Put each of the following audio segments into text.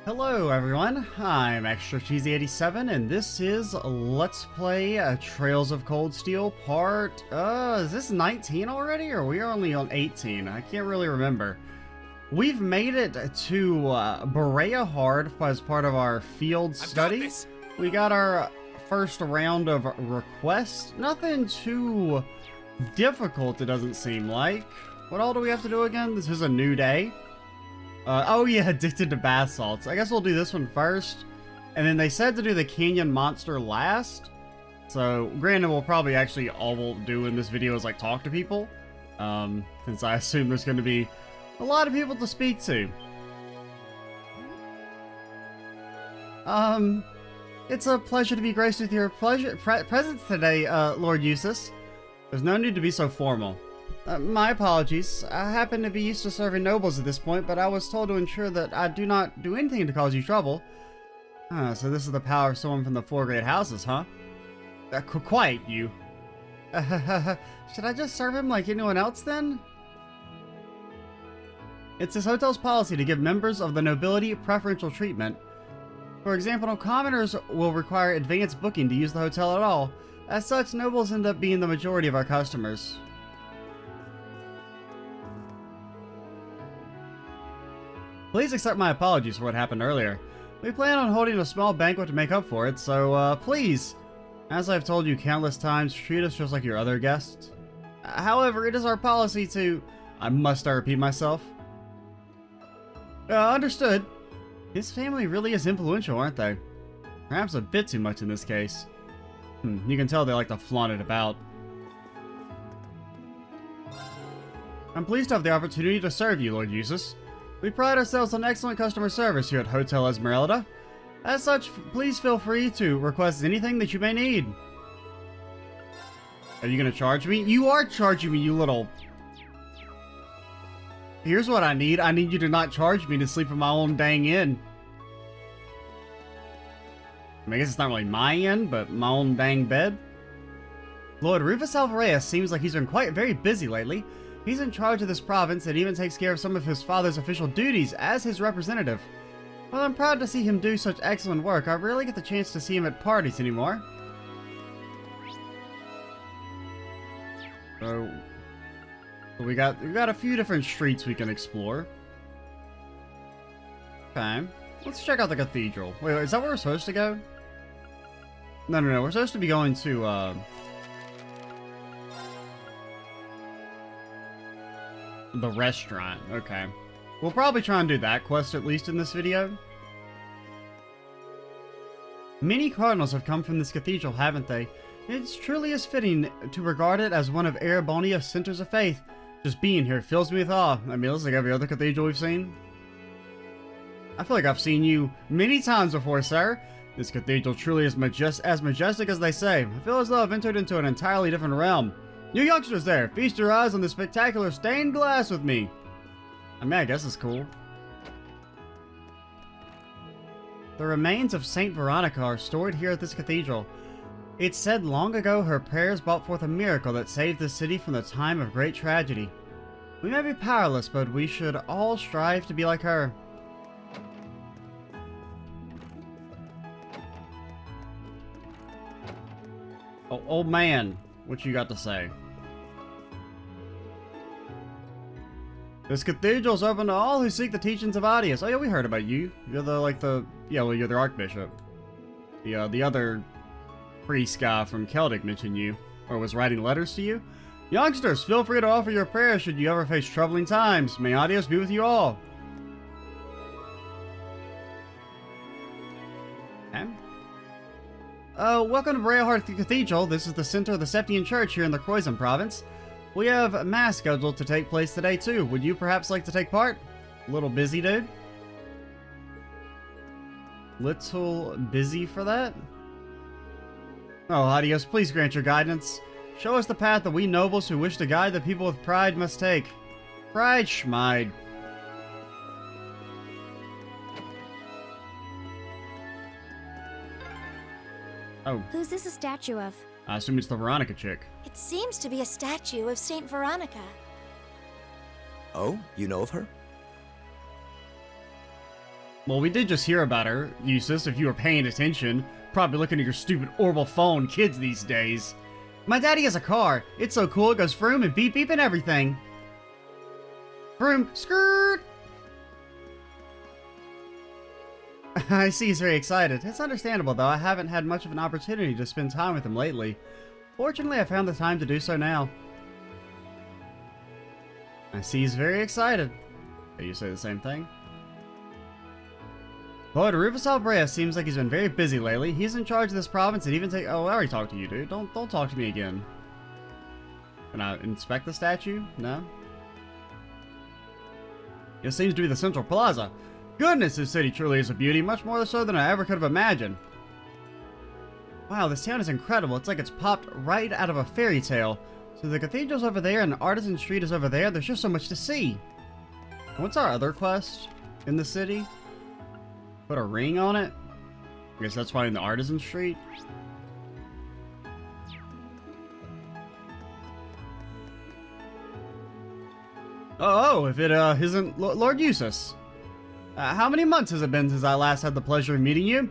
Hello everyone, I'm Extra Cheesy 87 and this is Let's Play Trails of Cold Steel part, is this 19 already or are we only on 18? I can't really remember. We've made it to Bareahard as part of our field study. We got our first round of requests. Nothing too difficult, it doesn't seem like. What all do we have to do again? This is a new day. Oh yeah, addicted to bath salts. I guess we'll do this one first. And then they said to do the canyon monster last. So, granted, we'll probably actually all we'll do in this video is like talk to people. Since I assume there's going to be a lot of people to speak to. It's a pleasure to be graced with your presence today, Lord Eustace. There's no need to be so formal. My apologies. I happen to be used to serving nobles at this point, but I was told to ensure that I do not do anything to cause you trouble. So this is the power of someone from the four great houses, huh? Quiet, you. Should I just serve him like anyone else, then? It's this hotel's policy to give members of the nobility preferential treatment. For example, no commoners will require advance booking to use the hotel at all. As such, nobles end up being the majority of our customers. Please accept my apologies for what happened earlier. We plan on holding a small banquet to make up for it, so please, as I've told you countless times, treat us just like your other guests. However, it is our policy to... I repeat myself. Understood. His family really is influential, aren't they? Perhaps a bit too much in this case. You can tell they like to flaunt it about. I'm pleased to have the opportunity to serve you, Lord Eustace. We pride ourselves on excellent customer service here at Hotel Esmeralda. As such, please feel free to request anything that you may need. Are you gonna charge me? You are charging me, you little... Here's what I need. I need you to not charge me to sleep in my own dang inn. I guess it's not really my inn, but my own dang bed. Lord Rufus Alvarez seems like he's been very busy lately. He's in charge of this province and even takes care of some of his father's official duties as his representative. While I'm proud to see him do such excellent work, I rarely get the chance to see him at parties anymore. So we got a few different streets we can explore. Okay, let's check out the cathedral. Wait, is that where we're supposed to go? No, we're supposed to be going to the restaurant. Okay. We'll probably try and do that quest at least in this video. Many cardinals have come from this cathedral, haven't they? It's truly is fitting to regard it as one of Erebonia's centers of faith. Just being here fills me with awe. I mean, it's like every other cathedral we've seen. I feel like I've seen you many times before, sir. This cathedral truly is as majestic as they say. I feel as though I've entered into an entirely different realm. You youngsters there, feast your eyes on this spectacular stained glass with me. I mean, I guess it's cool. The remains of Saint Veronica are stored here at this cathedral. It's said long ago her prayers brought forth a miracle that saved the city from the time of great tragedy. We may be powerless, but we should all strive to be like her. Oh, old man, what you got to say? This cathedral is open to all who seek the teachings of Adius. Oh yeah, we heard about you. You're you're the Archbishop. The other priest guy from Celtic mentioned you, or was writing letters to you. Youngsters, feel free to offer your prayers should you ever face troubling times. May Adius be with you all. Okay. Welcome to Bareahard Cathedral. This is the center of the Septian Church here in the Croizon province. We have mass scheduled to take place today too. Would you perhaps like to take part? A little busy, dude? Little busy for that? Oh, Adios, please grant your guidance. Show us the path that we nobles who wish to guide the people with pride must take. Pride schmide. Oh. Who's this a statue of? I assume it's the Veronica chick. It seems to be a statue of Saint Veronica. Oh, you know of her? Well, we did just hear about her, Eustace, if you were paying attention. Probably looking at your stupid orbital phone, kids these days. My daddy has a car. It's so cool, it goes vroom and beep beep and everything. Vroom, skirt! I see he's very excited. It's understandable, though. I haven't had much of an opportunity to spend time with him lately. Fortunately, I found the time to do so now. I see he's very excited. You say the same thing? Lord Rufus Albrea seems like he's been very busy lately. He's in charge of this province and even take— Oh, I already talked to you, dude. Don't talk to me again. Can I inspect the statue? No? It seems to be the Central Plaza. Goodness, this city truly is a beauty, much more so than I ever could have imagined. Wow, this town is incredible. It's like it's popped right out of a fairy tale. So the cathedral's over there and the Artisan Street is over there. There's just so much to see. What's our other quest in the city? Put a ring on it? I guess that's probably in the Artisan Street. Oh, if it isn't Lord Eustace. How many months has it been since I last had the pleasure of meeting you?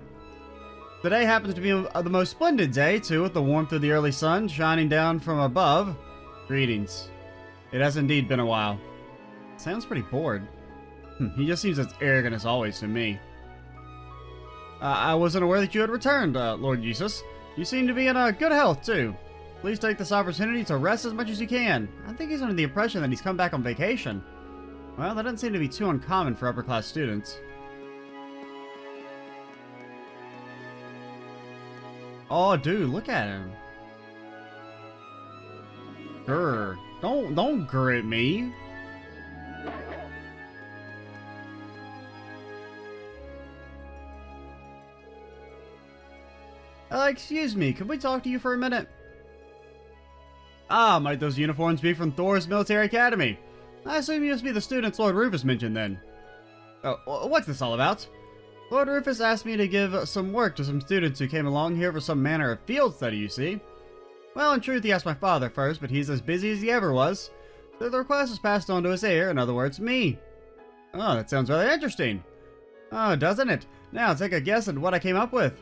Today happens to be the most splendid day, too, with the warmth of the early sun shining down from above. Greetings. It has indeed been a while. Sounds pretty bored. He just seems as arrogant as always to me. I wasn't aware that you had returned, Lord Eustace. You seem to be in good health, too. Please take this opportunity to rest as much as you can. I think he's under the impression that he's come back on vacation. Well, that doesn't seem to be too uncommon for upper-class students. Oh, dude, look at him. Grr. Don't grr at me. Excuse me, could we talk to you for a minute? Ah, might those uniforms be from Thor's Military Academy? I assume you must be the students Lord Rufus mentioned then. Oh, what's this all about? Lord Rufus asked me to give some work to some students who came along here for some manner of field study, you see. Well, in truth, he asked my father first, but he's as busy as he ever was. So the request was passed on to his heir, in other words, me. Oh, that sounds rather interesting. Oh, doesn't it? Now, take a guess at what I came up with.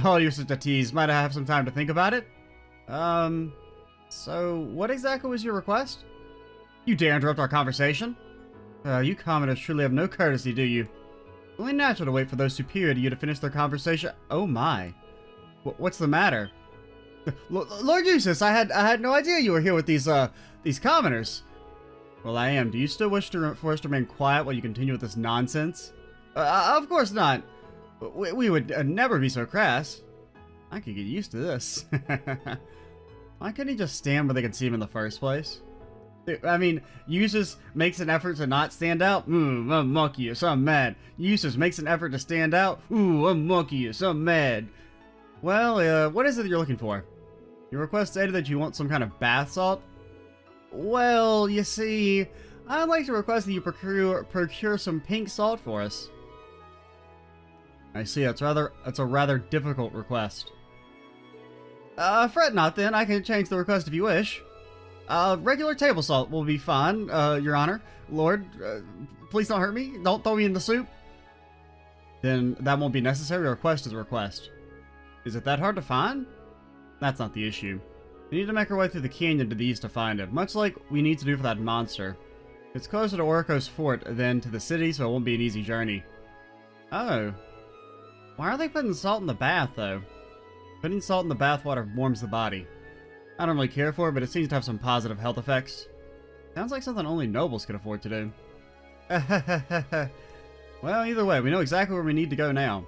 Oh, you're such a tease. Might I have some time to think about it? So what exactly was your request? You dare interrupt our conversation? You commoners truly have no courtesy, do you? It's only natural to wait for those superior to you to finish their conversation. Oh my. What's the matter? Lord Eustace, I had no idea you were here with these commoners. Well, I am. Do you still wish for us to remain quiet while you continue with this nonsense? Of course not. We would never be so crass. I could get used to this. Why couldn't he just stand where they could see him in the first place? I mean, Eustace makes an effort to not stand out. I'm muckiest, I'm mad. Eustace makes an effort to stand out. Ooh, I'm muckiest, I'm mad. Well, what is it that you're looking for? Your request stated that you want some kind of bath salt? Well, you see, I'd like to request that you procure some pink salt for us. I see, it's a rather difficult request. Fret not then, I can change the request if you wish. Regular table salt will be fine, Your Honor. Lord, please don't hurt me. Don't throw me in the soup. Then that won't be necessary. A request is a request. Is it that hard to find? That's not the issue. We need to make our way through the canyon to the east to find it, much like we need to do for that monster. It's closer to Oriko's fort than to the city, so it won't be an easy journey. Oh. Why are they putting salt in the bath, though? Putting salt in the bath water warms the body. I don't really care for it, but it seems to have some positive health effects. Sounds like something only nobles could afford to do. Well, either way, we know exactly where we need to go now.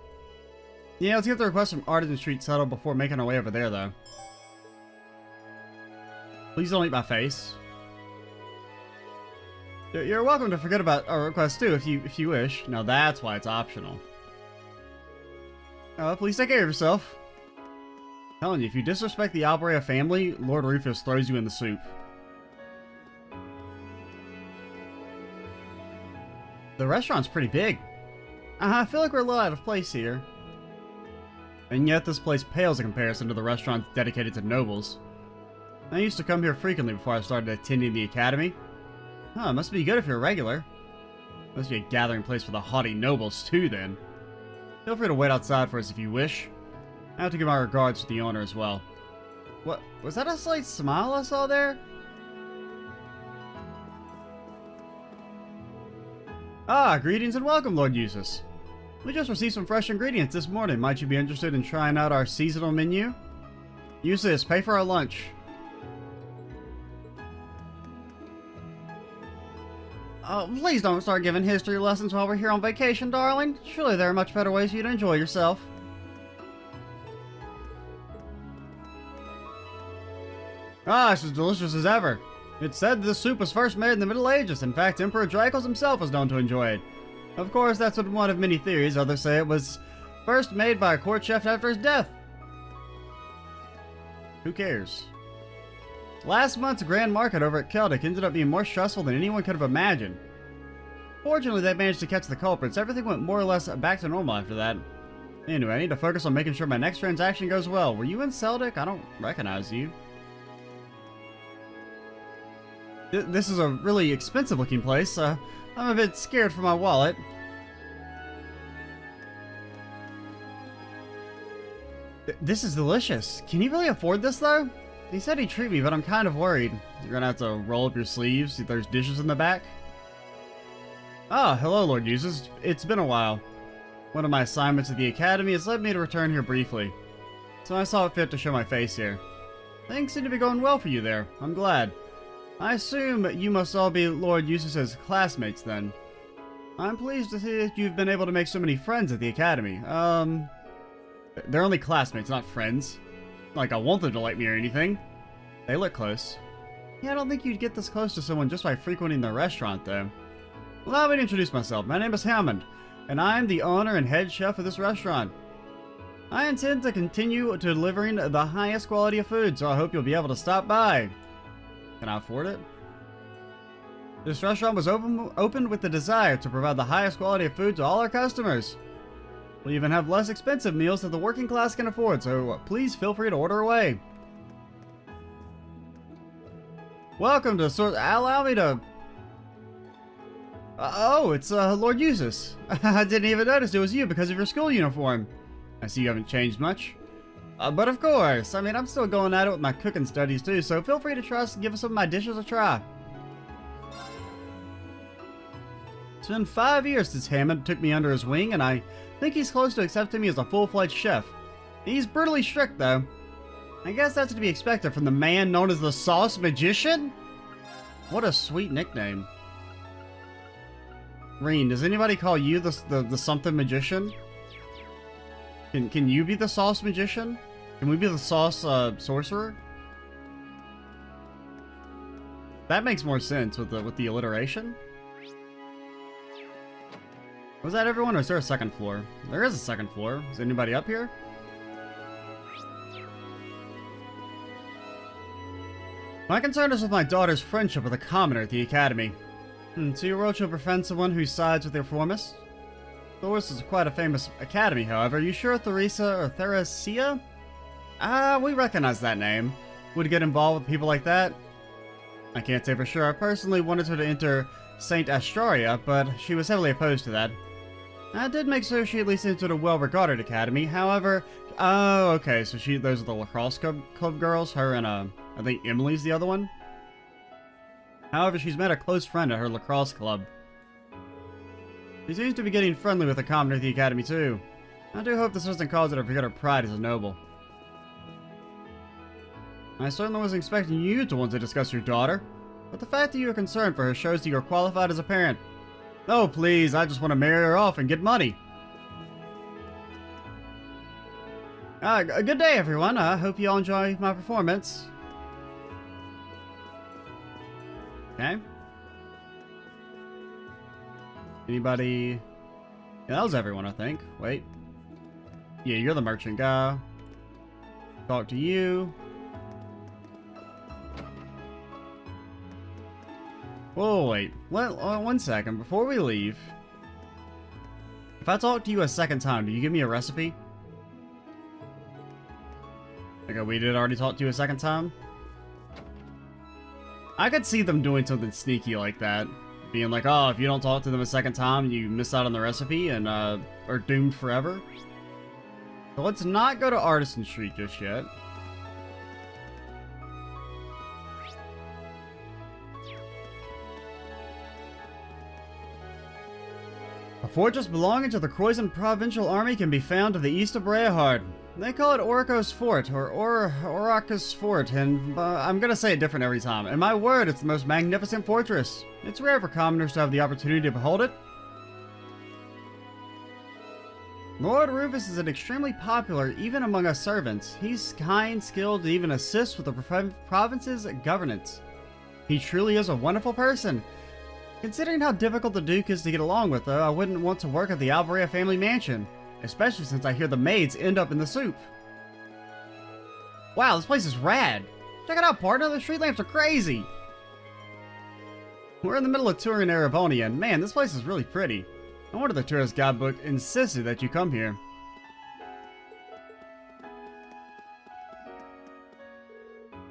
Yeah, let's get the request from Artisan Street settled before making our way over there, though. Please don't eat my face. You're welcome to forget about our request, too, if you wish. Now that's why it's optional. Please take care of yourself. I'm telling you, if you disrespect the Albrea family, Lord Rufus throws you in the soup. The restaurant's pretty big. I feel like we're a little out of place here. And yet this place pales in comparison to the restaurants dedicated to nobles. I used to come here frequently before I started attending the academy. Huh, must be good if you're a regular. Must be a gathering place for the haughty nobles, too, then. Feel free to wait outside for us if you wish. I have to give my regards to the owner as well. What? Was that a slight smile I saw there? Ah, greetings and welcome, Lord Eustace. We just received some fresh ingredients this morning. Might you be interested in trying out our seasonal menu? Use this. Pay for our lunch. Oh, please don't start giving history lessons while we're here on vacation, darling. Surely there are much better ways for you to enjoy yourself. Ah, it's as delicious as ever. It's said this soup was first made in the Middle Ages. In fact, Emperor Dracos himself was known to enjoy it. Of course, that's one of many theories. Others say it was first made by a court chef after his death. Who cares? Last month's grand market over at Celtic ended up being more stressful than anyone could have imagined. Fortunately, they managed to catch the culprits. Everything went more or less back to normal after that. Anyway, I need to focus on making sure my next transaction goes well. Were you in Celtic? I don't recognize you. This is a really expensive looking place. I'm a bit scared for my wallet. This is delicious. Can you really afford this though? He said he'd treat me, but I'm kind of worried. You're gonna have to roll up your sleeves, see if there's dishes in the back. Ah, hello Lord Eustace. It's been a while. One of my assignments at the Academy has led me to return here briefly. So I saw it fit to show my face here. Things seem to be going well for you there. I'm glad. I assume you must all be Lord Eustace's classmates then. I'm pleased to see that you've been able to make so many friends at the Academy. They're only classmates, not friends. Like I want them to like me or anything. They look close. Yeah, I don't think you'd get this close to someone just by frequenting their restaurant though. Allow me to introduce myself. My name is Hammond, and I'm the owner and head chef of this restaurant. I intend to continue delivering the highest quality of food, so I hope you'll be able to stop by. Can I afford it? This restaurant was opened with the desire to provide the highest quality of food to all our customers. We'll even have less expensive meals that the working class can afford, so please feel free to order away. Welcome to allow me to... oh, it's Lord Eustace. I didn't even notice it was you because of your school uniform. I see you haven't changed much. But of course, I mean, I'm still going at it with my cooking studies too, so feel free to give some of my dishes a try. It's been 5 years since Hammond took me under his wing, and I think he's close to accepting me as a full-fledged chef. He's brutally strict, though. I guess that's to be expected from the man known as the Sauce Magician? What a sweet nickname. Reen, does anybody call you the something magician? Can you be the Sauce Magician? Can we be the Sauce Sorcerer? That makes more sense with the alliteration. Was that everyone, or is there a second floor? There is a second floor. Is anybody up here? My concern is with my daughter's friendship with a commoner at the Academy. So your world shall befriend someone who sides with your reformists? Thoris is quite a famous academy, however. Are you sure Theresia? We recognize that name. Would get involved with people like that? I can't say for sure. I personally wanted her to enter Saint Astraria, but she was heavily opposed to that. I did make sure she at least entered a well-regarded academy, however... oh, okay, so those are the lacrosse club girls, her and, I think Emily's the other one? However, she's met a close friend at her lacrosse club. She seems to be getting friendly with the commoner at the academy, too. I do hope this doesn't cause her to forget her pride as a noble. I certainly wasn't expecting you to want to discuss your daughter, but the fact that you are concerned for her shows that you are qualified as a parent. Oh, please, I just want to marry her off and get money. Good day, everyone. I hope you all enjoy my performance. Okay. Anybody? Yeah, that was everyone, I think. Wait. Yeah, you're the merchant guy. Talk to you. Whoa, wait. One second. Before we leave, if I talk to you a second time, do you give me a recipe? Okay, we did already talk to you a second time. I could see them doing something sneaky like that. being like, oh, if you don't talk to them a second time, you miss out on the recipe and are doomed forever. So let's not go to Artisan Street just yet. A fortress belonging to the Croizon Provincial Army can be found to the east of Bareahard. They call it Oriko's Fort, or Oraka's Fort, and I'm gonna say it different every time. And my word, it's the most magnificent fortress. It's rare for commoners to have the opportunity to behold it. Lord Rufus is an extremely popular even among us servants. He's kind, skilled, and even assists with the province's governance. He truly is a wonderful person. Considering how difficult the Duke is to get along with, though, I wouldn't want to work at the Bareahard family mansion. Especially since I hear the maids end up in the soup. Wow, this place is rad. Check it out, partner. The street lamps are crazy. We're in the middle of touring Erebonia, and man, this place is really pretty. No wonder the tourist guidebook insisted that you come here.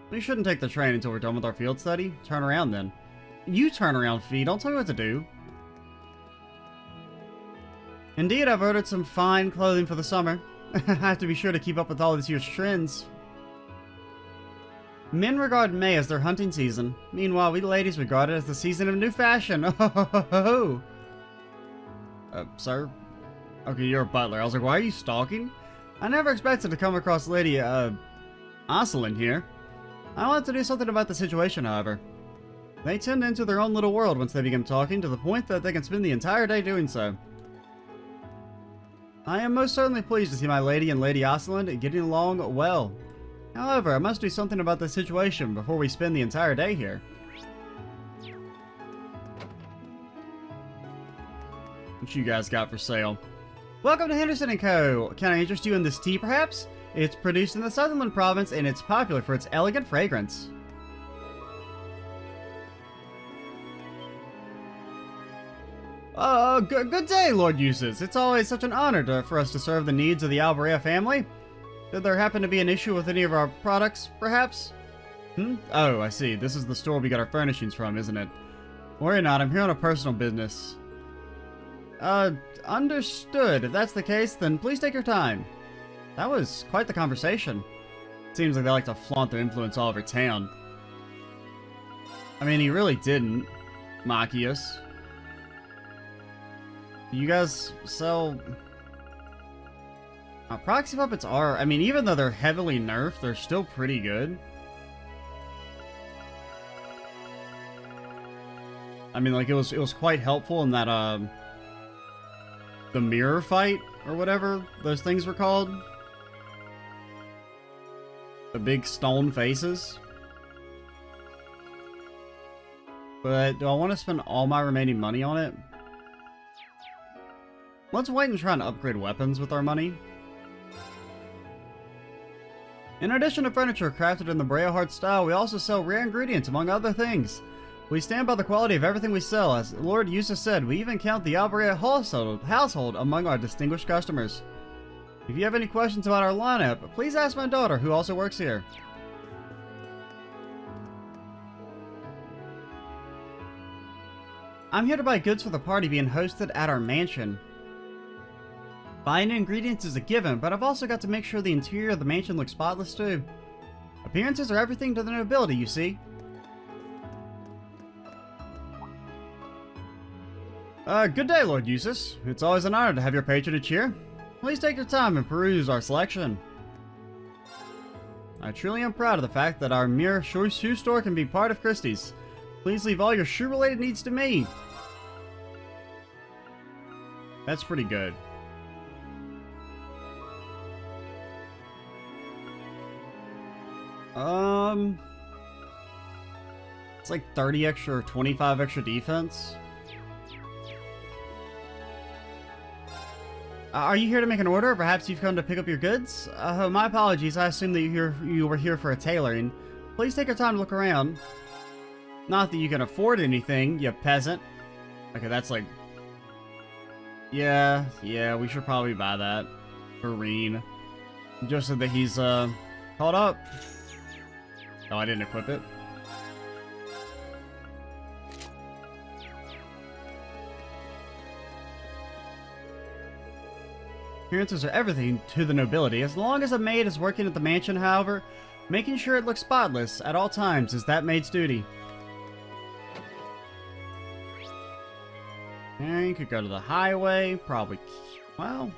We shouldn't take the train until we're done with our field study. Turn around then. You turn around, Fee. Don't tell me what to do. Indeed, I've ordered some fine clothing for the summer. I have to be sure to keep up with all this year's trends. Men regard May as their hunting season. Meanwhile, we ladies regard it as the season of new fashion. Oh, sir? Okay, you're a butler. I was like, why are you stalking? I never expected to come across Lady, Ocelyn here. I want to do something about the situation, however. They tend to enter their own little world once they begin talking, to the point that they can spend the entire day doing so. I am most certainly pleased to see my lady and Lady Ocelyn getting along well. However, I must do something about the situation before we spend the entire day here. What you guys got for sale? Welcome to Henderson & Co. Can I interest you in this tea, perhaps? It's produced in the Sutherland province and it's popular for its elegant fragrance. Good day, Lord Eustace. It's always such an honor for us to serve the needs of the Bareahard family. Did there happen to be an issue with any of our products, perhaps? Oh, I see. This is the store we got our furnishings from, isn't it? Worry not, I'm here on a personal business. Understood. If that's the case, then please take your time. That was quite the conversation. Seems like they like to flaunt their influence all over town. I mean, he really didn't, Machias. You guys sell... proxy puppets are... I mean, even though they're heavily nerfed, they're still pretty good. I mean, like, it was quite helpful in that, the mirror fight, or whatever those things were called. The big stone faces. But do I want to spend all my remaining money on it? Let's wait and try and upgrade weapons with our money. In addition to furniture crafted in the Bareahard style, we also sell rare ingredients, among other things. We stand by the quality of everything we sell. As Lord Eustace said, we even count the Bareahard household among our distinguished customers. If you have any questions about our lineup, please ask my daughter, who also works here. I'm here to buy goods for the party being hosted at our mansion. Buying ingredients is a given, but I've also got to make sure the interior of the mansion looks spotless too. Appearances are everything to the nobility, you see. Good day, Lord Eustace. It's always an honor to have your patronage here. Please take your time and peruse our selection. I truly am proud of the fact that our mere shoe store can be part of Christie's. Please leave all your shoe-related needs to me. That's pretty good. It's like 30 extra or 25 extra defense. Are you here to make an order? Or perhaps you've come to pick up your goods? My apologies. I assumed that you were here for a tailoring. Please take your time to look around. Not that you can afford anything, you peasant. Okay, that's like... Yeah, we should probably buy that. Marine. Just so that he's, caught up. Oh, I didn't equip it. Appearances are everything to the nobility. As long as a maid is working at the mansion, however, making sure it looks spotless at all times is that maid's duty. And you could go to the highway, probably. Well,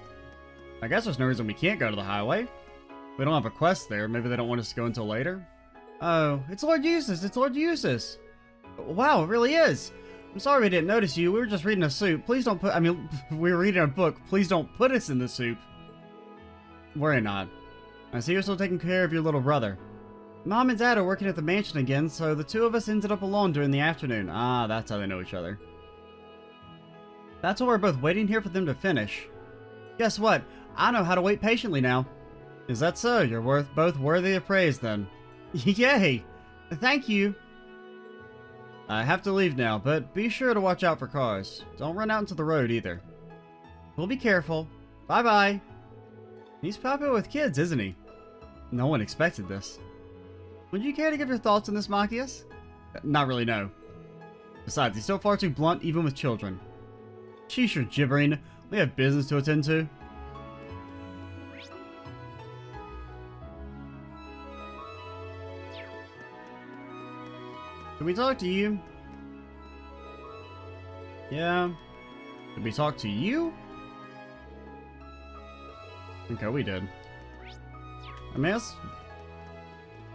I guess there's no reason we can't go to the highway. We don't have a quest there. Maybe they don't want us to go until later. Oh, it's Lord Eustace. It's Lord Eustace. Wow, it really is. I'm sorry we didn't notice you. We were just reading a soup. Please don't put... I mean, we were reading a book. Please don't put us in the soup. Worry not. I see you're still taking care of your little brother. Mom and Dad are working at the mansion again, so the two of us ended up alone during the afternoon. Ah, that's how they know each other. That's why we're both waiting here for them to finish. Guess what? I know how to wait patiently now. Is that so? You're both worthy of praise, then. Yay! Thank you! I have to leave now, but be sure to watch out for cars. Don't run out into the road, either. We'll be careful. Bye-bye! He's popular with kids, isn't he? No one expected this. Would you care to give your thoughts on this, Machias? Not really, no. Besides, he's still far too blunt, even with children. Sheesh, you're gibbering. We have business to attend to. Can we talk to you? Yeah. Did we talk to you? Okay, we did. I mean,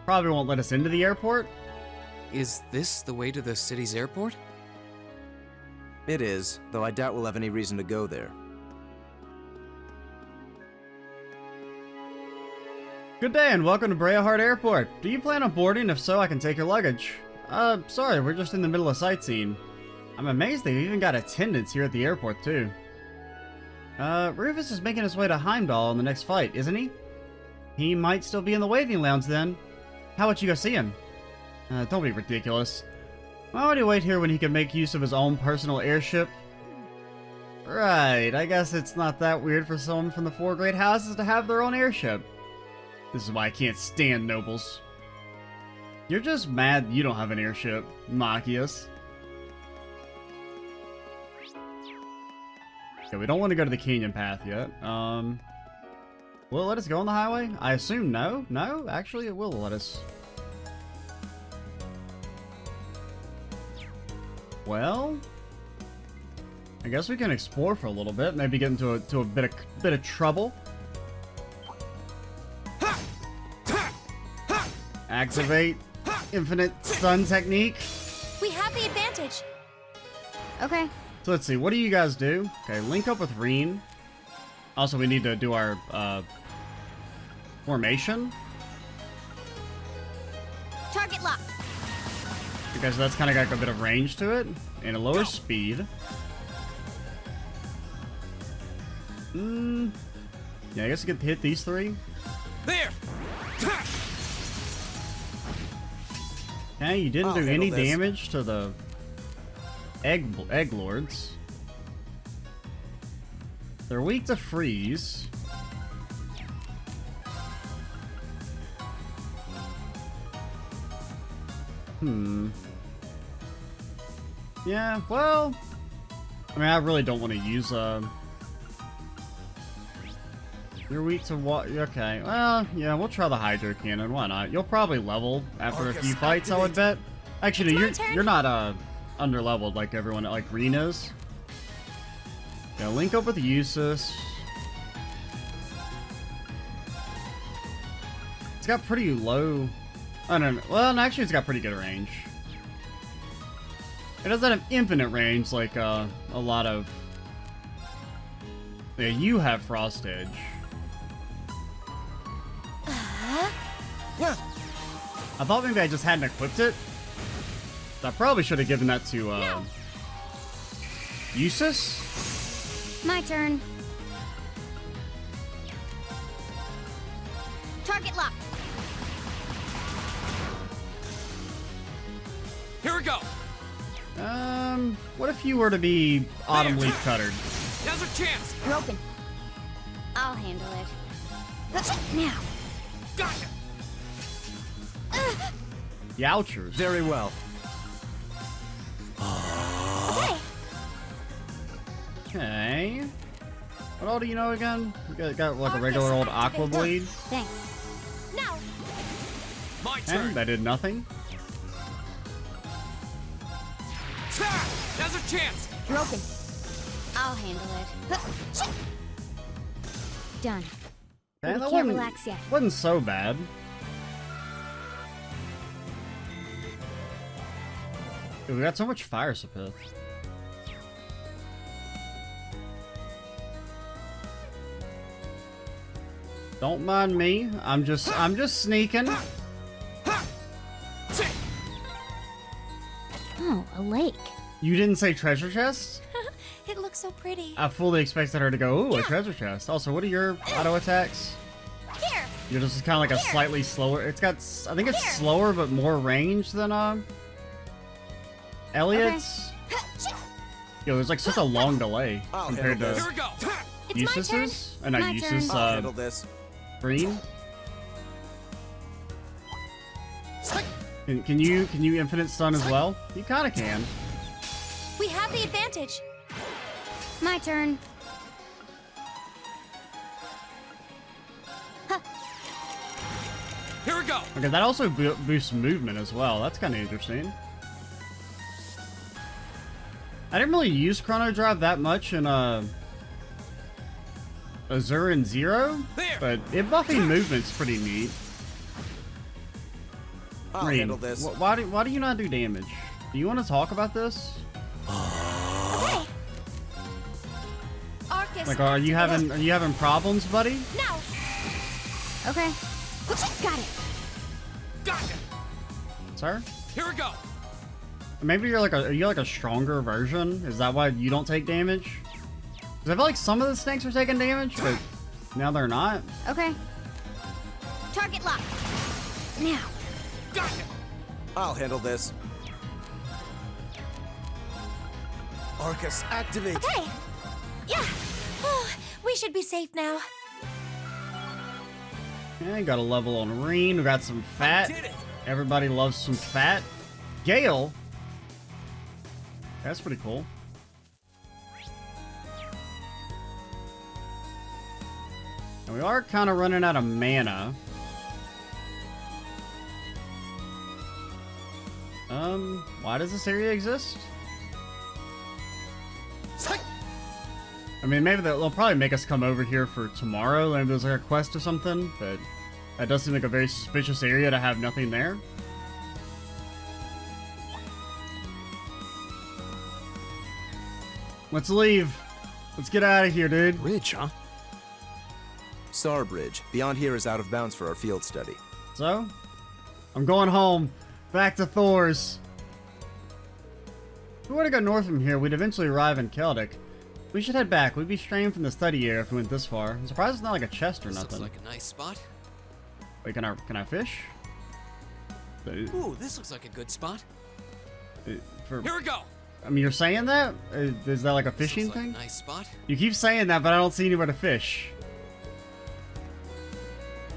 probably won't let us into the airport. Is this the way to the city's airport? It is, though I doubt we'll have any reason to go there. Good day and welcome to Bareahard Airport. Do you plan on boarding? If so, I can take your luggage. Sorry, we're just in the middle of sightseeing. I'm amazed they've even got attendants here at the airport, too. Rufus is making his way to Heimdall on the next flight, isn't he? He might still be in the waiting lounge then. How about you go see him? Don't be ridiculous. Why would he wait here when he can make use of his own personal airship? Right, I guess it's not that weird for someone from the four great houses to have their own airship. This is why I can't stand nobles. You're just mad you don't have an airship, Machias. Okay, we don't want to go to the canyon path yet. Will it let us go on the highway? I assume no. No? Actually, it will let us. Well, I guess we can explore for a little bit. Maybe get into a bit of trouble. Activate infinite stun technique. We have the advantage. Okay. So let's see, what do you guys do? Okay, link up with Reen. Also, we need to do our formation. Target lock. Okay, so that's kind of got a bit of range to it and a lower speed. Yeah, I guess we could hit these three. There! Okay, you didn't do any handle this. damage to the egg lords. They're weak to freeze. Yeah, well, I mean, I really don't want to use You're weak to what? Okay, well, yeah, we'll try the Hydro Cannon. Why not? You'll probably level after a few fights, I would bet. Actually, you're not under-leveled like everyone, like Reen is. Yeah, link up with Eustace. It's got pretty low. I don't know. Well, no, actually, it's got pretty good range. It doesn't have infinite range like a lot of. Yeah, you have Frost Edge. Yeah. I thought maybe I just hadn't equipped it. I probably should have given that to No. Eustace. My turn. Target lock. Here we go! What if you were to be Autumn Leaf Cuttered? Now's our chance! You're open. I'll handle it. Now. Gotcha! Youchers. Very well. Okay. Okay. What all do you know again? You got like a regular old aqua bleed. Thanks. Now. My turn. And that did nothing. Ta! Now's our chance. Broken. I'll handle it. Done. Man, we that can't relax yet. wasn't so bad. Dude, we got so much fire support. Don't mind me. I'm just sneaking. Oh, a lake. You didn't say treasure chest? It looks so pretty. I fully expected her to go, ooh, a treasure chest. Also, what are your auto attacks? Here. You're just kind of like a slightly slower. It's got, I think it's slower but more range than Elliot's. Yo, there's like such a long delay I'll compared handle Here to we go. It's Eustace's. my turn. Not My Eustace. turn. I'll handle this. Green. Can you infinite stun as well? You kind of can. We have the advantage. My turn. Here we go. Okay, that also boosts movement as well. That's kind of interesting. I didn't really use Chrono Drive that much in Azure and Zero, There. but it buffing movement's pretty neat. I'll Green, handle this. why do you not do damage? Do you want to talk about this? Okay. Arcus. Like, are you having problems, buddy? Now. Okay. Got it. Gotcha. Sir? Here we go. Maybe you're like a stronger version. Is that why you don't take damage? Because I feel like some of the snakes are taking damage, but now they're not. Okay. Target lock. Now. Gotcha. I'll handle this. Arcus, activate. Okay. Yeah. Oh, we should be safe now. Yeah, got a level on Reen. We got some fat. Did it. Everybody loves some fat. Gale. That's pretty cool. And we are kind of running out of mana. Why does this area exist? I mean, maybe they'll probably make us come over here for tomorrow. Maybe there's like a quest or something, but that does seem like a very suspicious area to have nothing there. Let's leave. Let's get out of here, dude. Bridge, huh? Star Bridge. Beyond here is out of bounds for our field study. So, I'm going home. Back to Thor's. If we were to go north from here, we'd eventually arrive in Celtic. We should head back. We'd be straying from the study area if we went this far. I'm surprised it's not like a chest or This nothing. looks like a nice spot. Wait, can I fish? Ooh, this looks like a good spot. For, Here we go. I mean, you're saying that? Is that like a This fishing looks like thing? a nice spot. You keep saying that, but I don't see anywhere to fish.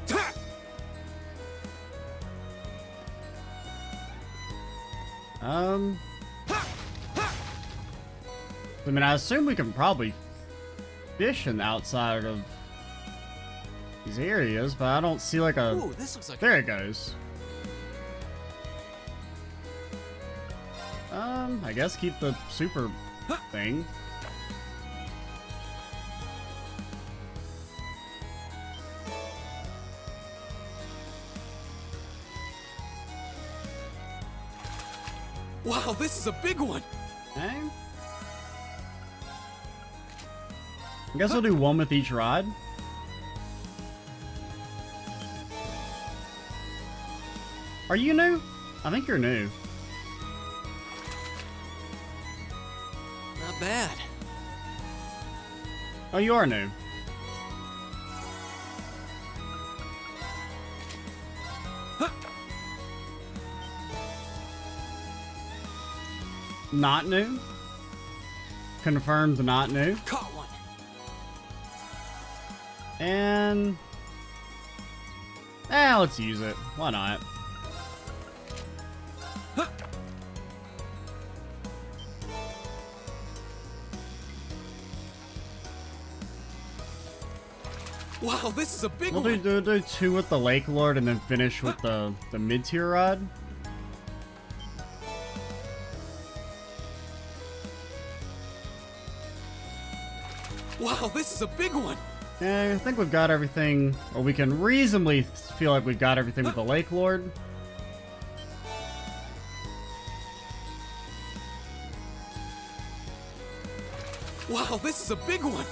Ta! I mean, I assume we can probably fish in the outside of these areas, but I don't see like a... Ooh, this looks like There it goes. I guess keep the super thing. Wow, this is a big one. Okay. I guess we'll do one with each rod. Are you new? I think you're new. Not bad. Oh, you are new. Not new? Confirmed not new. Caught one. And... let's use it. Why not? Wow, this is a big We'll one. do 2 with the Lake Lord and then finish with the mid-tier rod. Wow, this is a big one. I think we've got everything, or we can reasonably feel like we've got everything with the Lake Lord. Wow, this is a big one.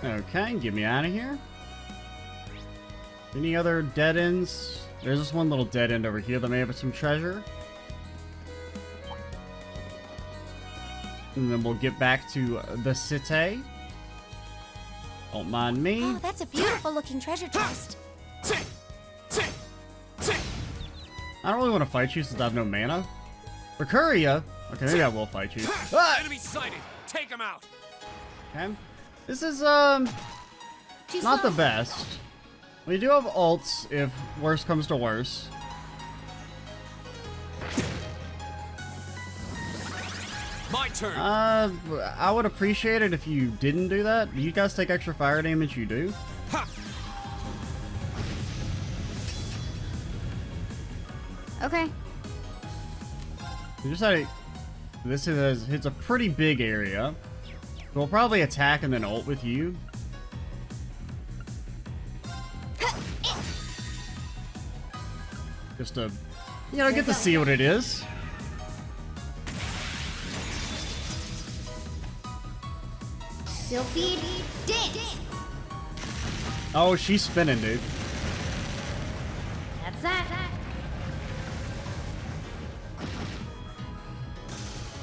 Okay, get me out of here. Any other dead ends? There's this one little dead end over here that may have some treasure. And then we'll get back to the city. Don't mind me. Oh, that's a beautiful looking treasure chest. I don't really want to fight you since I have no mana. For Courier, okay, maybe I will fight you. Ah! Enemy sighted. Take him out. Okay. This is, She's not the low. best. We do have ults if worse comes to worse. My turn. I would appreciate it if you didn't do that. Do you guys take extra fire damage? You do? Ha! Okay. You just had it's a pretty big area. We'll probably attack and then ult with you. Just to, you know, get to see what it is. Sylphie, dance. Oh, she's spinning, dude. That's that.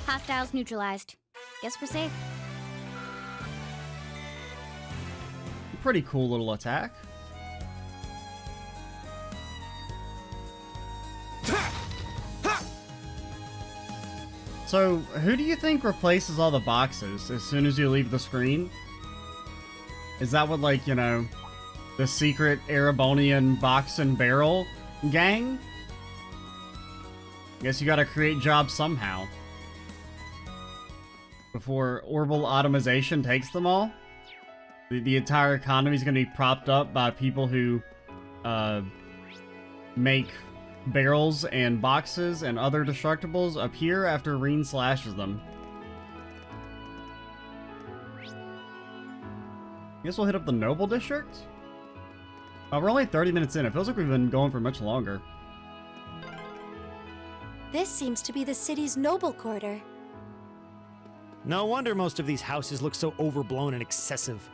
Hostiles neutralized. Guess we're safe. Pretty cool little attack. So, who do you think replaces all the boxes as soon as you leave the screen? Is that what, like, you know, the secret Erebonian box and barrel gang? Guess you gotta create jobs somehow. Before orbital automation takes them all? The entire economy is gonna be propped up by people who, make barrels and boxes and other destructibles appear after Reen slashes them. Guess we'll hit up the Noble District? We're only 30 minutes in. It feels like we've been going for much longer. This seems to be the city's noble quarter. No wonder most of these houses look so overblown and excessive.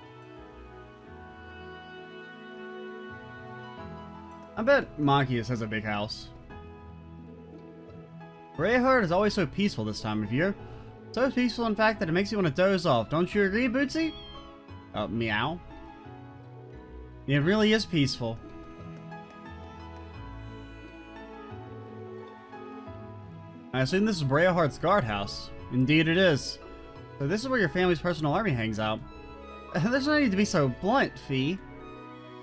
I bet Machias has a big house. Bareahard is always so peaceful this time of year. So peaceful, in fact, that it makes you want to doze off. Don't you agree, Bootsy? Meow. It really is peaceful. I assume this is Bareahard's guardhouse. Indeed it is. So this is where your family's personal army hangs out. There's no need to be so blunt, Fee.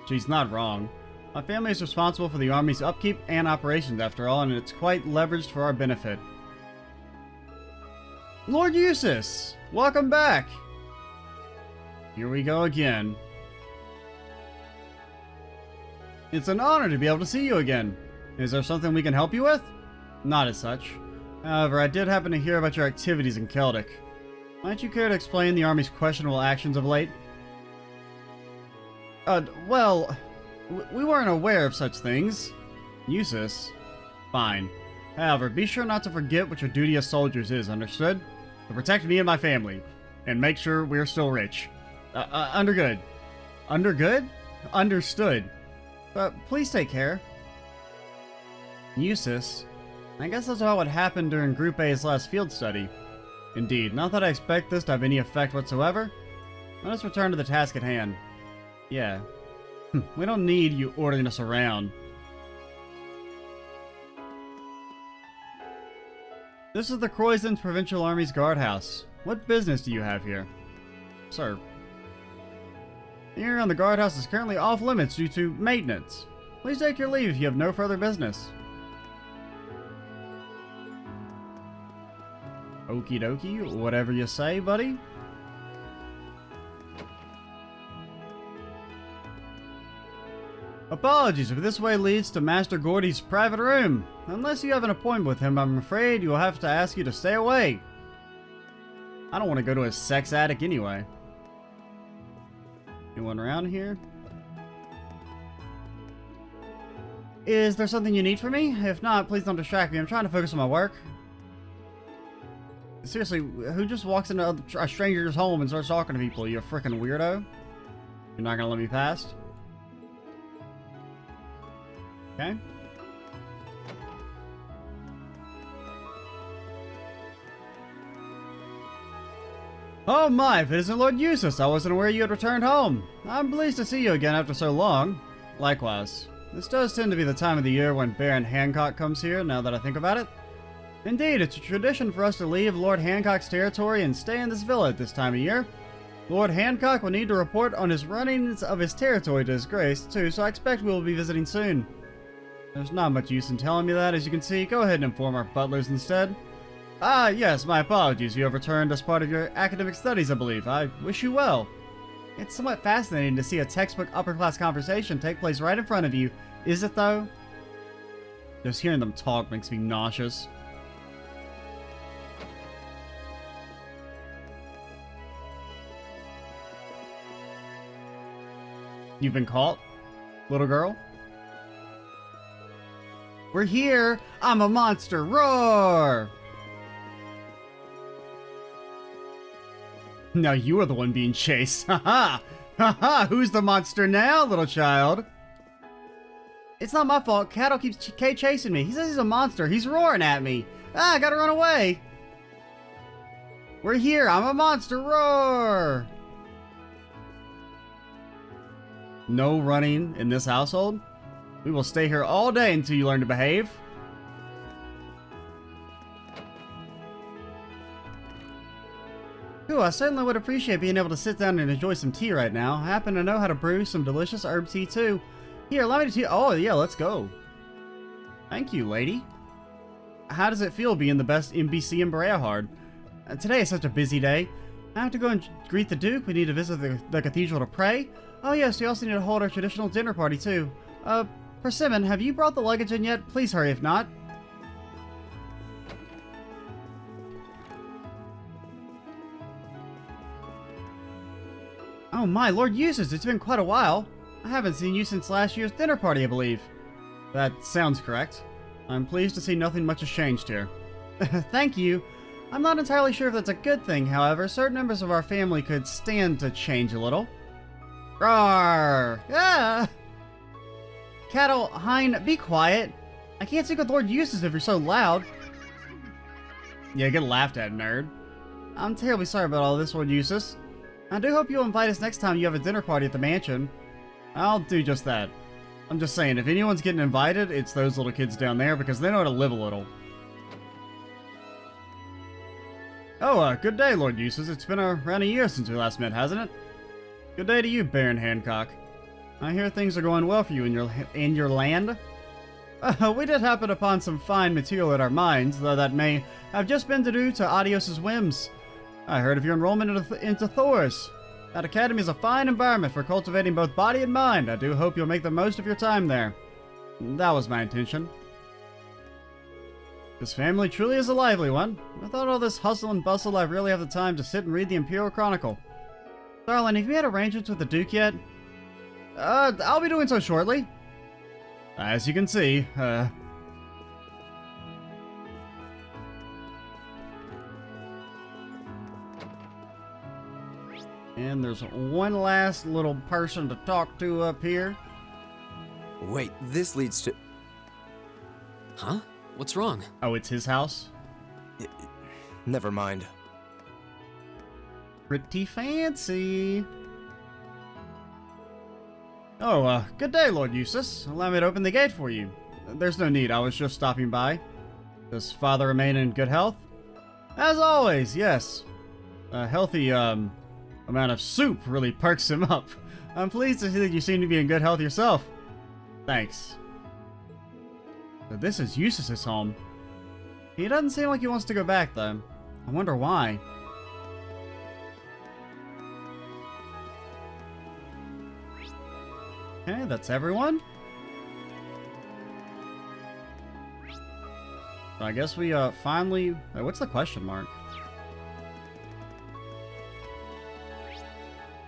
She's not wrong. My family is responsible for the army's upkeep and operations, after all, and it's quite leveraged for our benefit. Lord Eustace! Welcome back! Here we go again. It's an honor to be able to see you again. Is there something we can help you with? Not as such. However, I did happen to hear about your activities in Celtic. Might you care to explain the army's questionable actions of late? Well, we weren't aware of such things. Eustace? Fine. However, be sure not to forget what your duty as soldiers is, understood? To protect me and my family. And make sure we're still rich. Undergood. Undergood? Understood. Please take care. Eustace? I guess that's about what happened during Group A's last field study. Indeed, not that I expect this to have any effect whatsoever. Let us return to the task at hand. Yeah. We don't need you ordering us around. This is the Croydon's Provincial Army's guardhouse. What business do you have here? Sir. Here on the guardhouse is currently off limits due to maintenance. Please take your leave if you have no further business. Okie dokie, whatever you say, buddy. Apologies if this way leads to Master Gordy's private room. Unless you have an appointment with him, I'm afraid you will have to ask you to stay away. I don't want to go to a sex attic anyway. Anyone around here? Is there something you need from me? If not, please don't distract me. I'm trying to focus on my work. Seriously, who just walks into a stranger's home and starts talking to people? You a freaking weirdo? You're not gonna let me past? Okay. Oh my, if it isn't Lord Eustace, I wasn't aware you had returned home. I'm pleased to see you again after so long. Likewise. This does tend to be the time of the year when Baron Hancock comes here, now that I think about it. Indeed, it's a tradition for us to leave Lord Hancock's territory and stay in this villa at this time of year. Lord Hancock will need to report on his runnings of his territory to his grace, too, so I expect we will be visiting soon. There's not much use in telling me that, as you can see. Go ahead and inform our butlers instead. Ah, yes, my apologies. You have returned as part of your academic studies, I believe. I wish you well. It's somewhat fascinating to see a textbook upper-class conversation take place right in front of you. Is it, though? Just hearing them talk makes me nauseous. You've been caught, little girl? We're here! I'm a monster! Roar! Now you are the one being chased. Haha! Haha! Who's the monster now, little child? It's not my fault. Cattle keeps chasing me. He says he's a monster. He's roaring at me. Ah, I gotta run away. We're here. I'm a monster. Roar! No running in this household. We will stay here all day until you learn to behave. Ooh, I certainly would appreciate being able to sit down and enjoy some tea right now. I happen to know how to brew some delicious herb tea too. Here, allow me to... Oh, yeah, let's go. Thank you, lady. How does it feel being the best NBC in Bareahard? Today is such a busy day. I have to go and greet the Duke. We need to visit the cathedral to pray. Oh yes, we also need to hold our traditional dinner party too. Persimmon, have you brought the luggage in yet? Please hurry if not. Oh my, Lord Eustace, it's been quite a while. I haven't seen you since last year's dinner party, I believe. That sounds correct. I'm pleased to see nothing much has changed here. Thank you. I'm not entirely sure if that's a good thing, however. Certain members of our family could stand to change a little. Roar! Yeah! Cattle, Hein, be quiet. I can't speak with Lord Eustace if you're so loud. Yeah, get laughed at, nerd. I'm terribly sorry about all this, Lord Eustace. I do hope you'll invite us next time you have a dinner party at the mansion. I'll do just that. I'm just saying, if anyone's getting invited, it's those little kids down there because they know how to live a little. Oh, good day, Lord Eustace. It's been around a year since we last met, hasn't it? Good day to you, Baron Hancock. I hear things are going well for you in your land. We did happen upon some fine material at our mines, though that may have just been due to Adios's whims. I heard of your enrollment into Thor's. That academy is a fine environment for cultivating both body and mind. I do hope you'll make the most of your time there. That was my intention. This family truly is a lively one. Without all this hustle and bustle, I really have the time to sit and read the Imperial Chronicle. Darling, have you made arrangements with the Duke yet? I'll be doing so shortly. As you can see, and there's one last little person to talk to up here. Wait, this leads to... Huh? What's wrong? Oh, it's his house? Never mind. Pretty fancy. Oh, good day, Lord Eustace. Allow me to open the gate for you. There's no need, I was just stopping by. Does father remain in good health? As always, yes. A healthy, amount of soup really perks him up. I'm pleased to see that you seem to be in good health yourself. Thanks. So this is Eustace's home. He doesn't seem like he wants to go back, though. I wonder why. Okay, that's everyone. So I guess we finally. Wait, what's the question mark?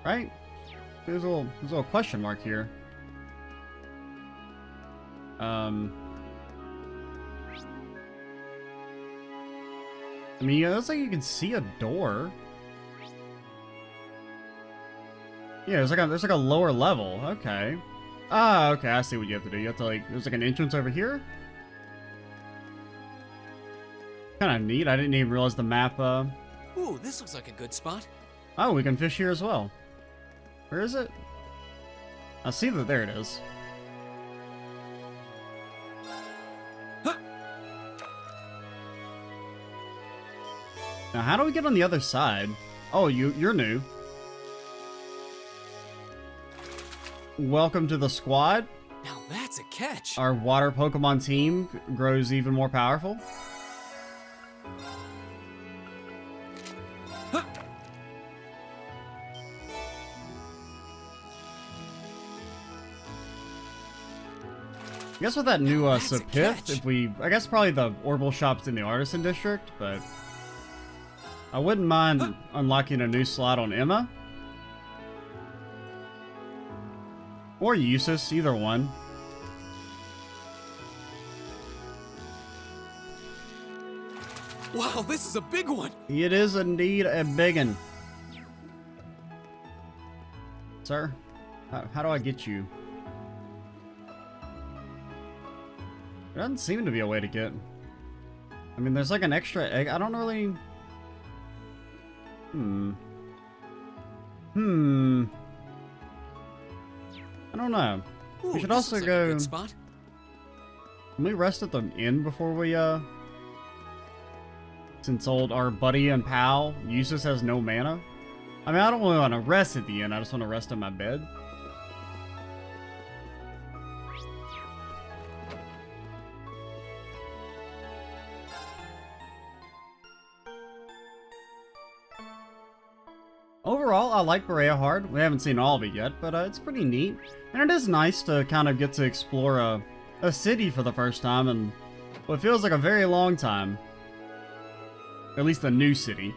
Right? There's a little question mark here. I mean, it looks like you can see a door. Yeah, there's like a lower level. Okay. Ah, okay. I see what you have to do. You have to like. There's like an entrance over here. Kind of neat. I didn't even realize the map. Ooh, this looks like a good spot. Oh, we can fish here as well. Where is it? I see that. There it is. Now, how do we get on the other side? Oh, you're new. Welcome to the squad. Now that's a catch. Our water Pokemon team grows even more powerful. I guess with that new That's a Sapith, catch. if we... I guess probably the Orbital shop's in the Artisan District, but... I wouldn't mind unlocking a new slot on Emma. Or Usus, either one. Wow, this is a big one. It is indeed a biggin. Sir, how do I get you? There doesn't seem to be a way to get... I mean, there's like an extra egg. I don't really... I don't know. Ooh, We should this also looks like a go... good spot. Can we rest at the inn before we, since our buddy and pal, Usus, has no mana? I mean, I don't really want to rest at the inn, I just want to rest in my bed. Overall, I like Bareahard. We haven't seen all of it yet, but it's pretty neat. And it is nice to kind of get to explore a city for the first time in what feels like a very long time. At least a new city.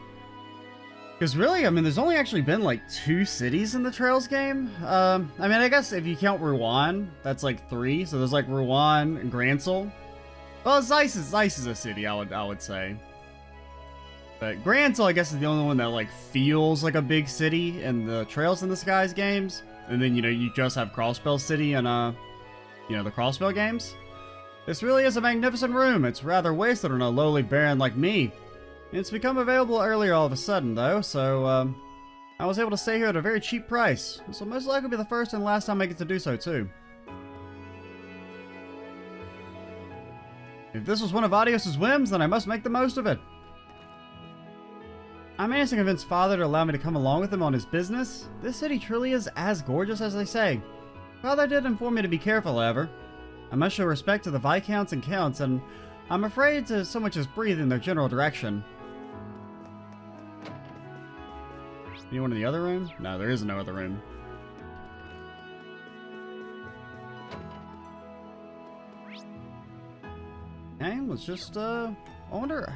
Because really, I mean, there's only actually been like 2 cities in the Trails game. I mean, I guess if you count Rouen, that's like 3. So there's like Rouen and Gransel. Well, Zeiss is a city, I would say. But Gransel, I guess, is the only one that like feels like a big city in the Trails in the Skies games. And then, you just have Crossbell City and, the Crossbell games. This really is a magnificent room. It's rather wasted on a lowly baron like me. It's become available earlier all of a sudden, though, so, I was able to stay here at a very cheap price. This will most likely be the first and last time I get to do so, too. If this was one of Adios' whims, then I must make the most of it. I managed to convince Father to allow me to come along with him on his business. This city truly is as gorgeous as they say. Father did inform me to be careful, however. I must show respect to the Viscounts and Counts, and I'm afraid to so much as breathe in their general direction. Anyone in the other room? No, there is no other room. Okay, let's just, I wonder...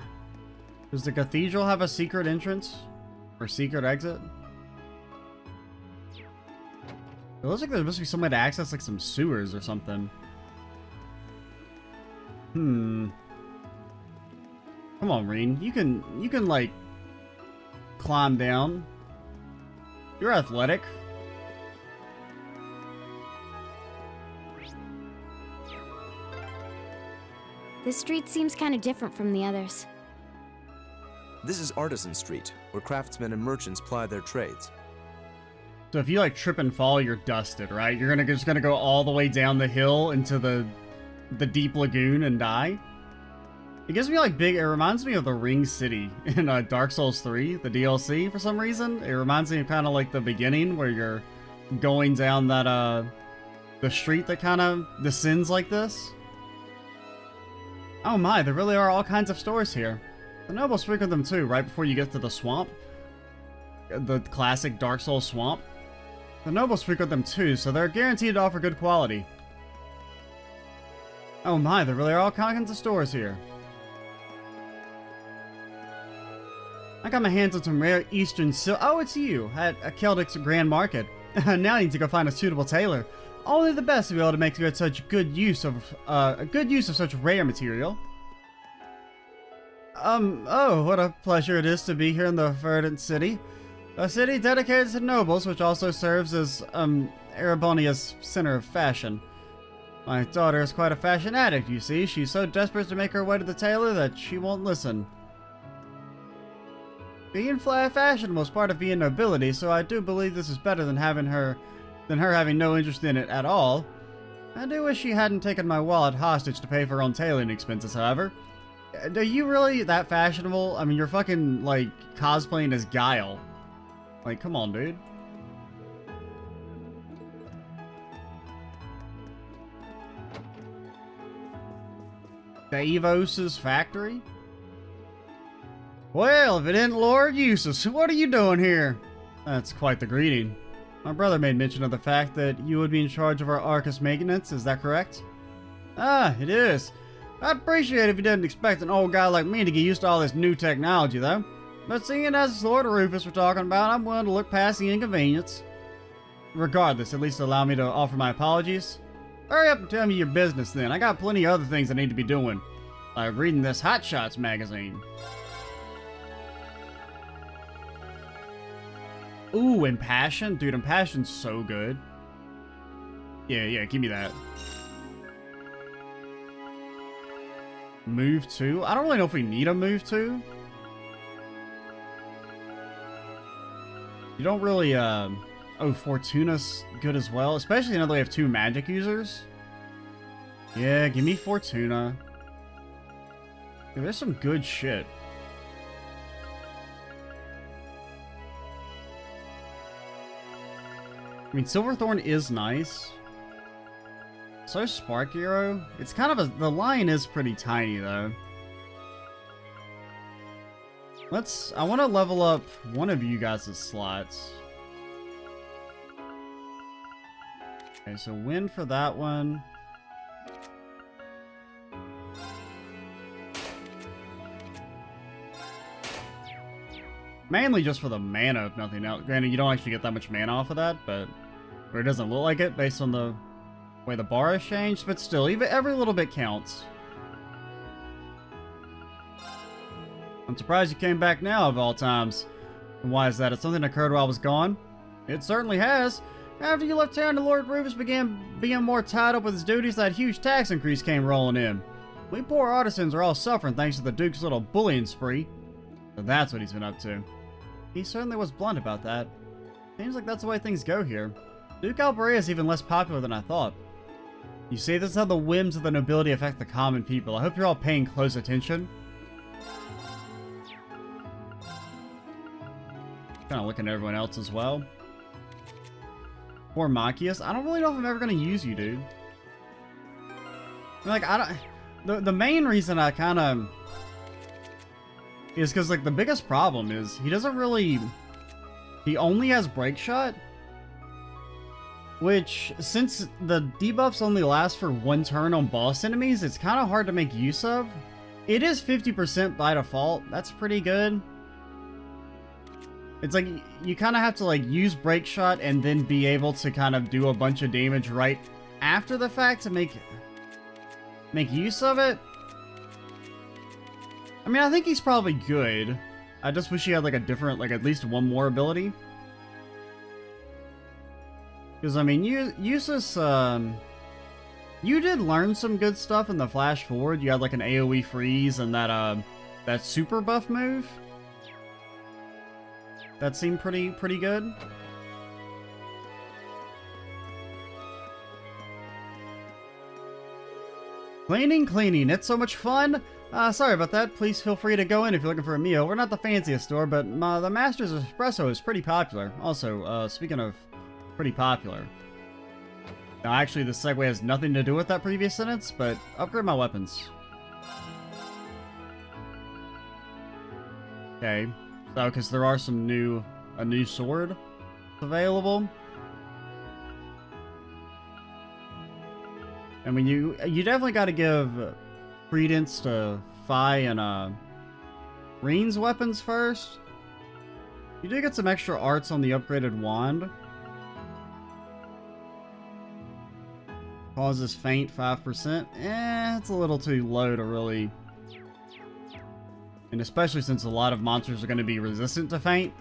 Does the cathedral have a secret entrance? Or secret exit? It looks like there must be some way to access like some sewers or something. Come on, Reen. You can like climb down. You're athletic. This street seems kind of different from the others. This is Artisan Street, where craftsmen and merchants ply their trades. So if you like trip and fall, you're dusted, right? You're just gonna go all the way down the hill into the deep lagoon and die. It gives me like it reminds me of the Ring City in Dark Souls 3, the DLC for some reason. It reminds me of kind of like the beginning where you're going down that the street that kind of descends like this. Oh my, there really are all kinds of stores here. The nobles frequent them too, right before you get to the swamp. The classic Dark Souls swamp. The nobles frequent them too, so they're guaranteed to offer good quality. Oh my, there really are all kinds of stores here. I got my hands on some rare Eastern silk. Oh, it's you at Keldrick's Grand Market. Now I need to go find a suitable tailor. Only the best will be able to make such good use of such rare material. Oh, what a pleasure it is to be here in the verdant city. A city dedicated to nobles, which also serves as, Erebonia's center of fashion. My daughter is quite a fashion addict, you see. She's so desperate to make her way to the tailor that she won't listen. Being fashionable is part of being nobility, so I do believe this is better than her having no interest in it at all. I do wish she hadn't taken my wallet hostage to pay for her own tailoring expenses, however. Are you really that fashionable? I mean, you're fucking, like, cosplaying as Guile. Like, come on, dude. Davos's factory? Well, if it isn't Lord Eustace, what are you doing here? That's quite the greeting. My brother made mention of the fact that you would be in charge of our Arcus maintenance, is that correct? Ah, it is. I'd appreciate it if you didn't expect an old guy like me to get used to all this new technology, though. But seeing as it's Lord Rufus we're talking about, I'm willing to look past the inconvenience. Regardless, at least allow me to offer my apologies. Hurry up and tell me your business, then. I got plenty of other things I need to be doing. Like reading this Hot Shots magazine. Ooh, Impassion? Dude, Impassion's so good. Yeah, give me that. Move 2? I don't really know if we need a move 2. You don't really, oh, Fortuna's good as well. Especially now that we have 2 magic users. Yeah, give me Fortuna. Dude, there's some good shit. I mean, Silverthorn is nice. So Spark Hero. It's kind of the line is pretty tiny though. I want to level up one of you guys' slots. Okay, so win for that one. Mainly just for the mana, if nothing else. Granted, you don't actually get that much mana off of that, but... Or it doesn't look like it, based on the way the bar has changed, but still, even every little bit counts. I'm surprised you came back now, of all times. And why is that? Has something occurred while I was gone? It certainly has. After you left town, the Lord Rufus began being more tied up with his duties, that huge tax increase came rolling in. We poor artisans are all suffering thanks to the Duke's little bullying spree. So that's what he's been up to. He certainly was blunt about that. Seems like that's the way things go here. Duke Alberea is even less popular than I thought. You see, this is how the whims of the nobility affect the common people. I hope you're all paying close attention. Kind of looking at everyone else as well. Poor Machias. I don't really know if I'm ever going to use you, dude. Like, I don't... The main reason I kind of... is because, like, the biggest problem is he doesn't really... He only has Break Shot. Which, since the debuffs only last for 1 turn on boss enemies, it's kind of hard to make use of. It is 50% by default. That's pretty good. It's like, you kind of have to, like, use Break Shot and then be able to kind of do a bunch of damage right after the fact to make use of it. I mean, I think he's probably good. I just wish he had, like, a different, like, at least one more ability. Because, I mean, Eustace, you did learn some good stuff in the Flash Forward. You had, like, an AoE freeze and that super buff move. That seemed pretty good. Cleaning, it's so much fun. Sorry about that. Please feel free to go in if you're looking for a meal. We're not the fanciest store, but the Master's Espresso is pretty popular. Also, speaking of pretty popular. Now, actually, this segue has nothing to do with that previous sentence, but upgrade my weapons. Okay. So, because there are a new sword available. I mean, you definitely got to give credence to Fi and Reen's weapons first. You do get some extra arts on the upgraded wand. Causes faint 5%. It's a little too low to really... And especially since a lot of monsters are going to be resistant to faint.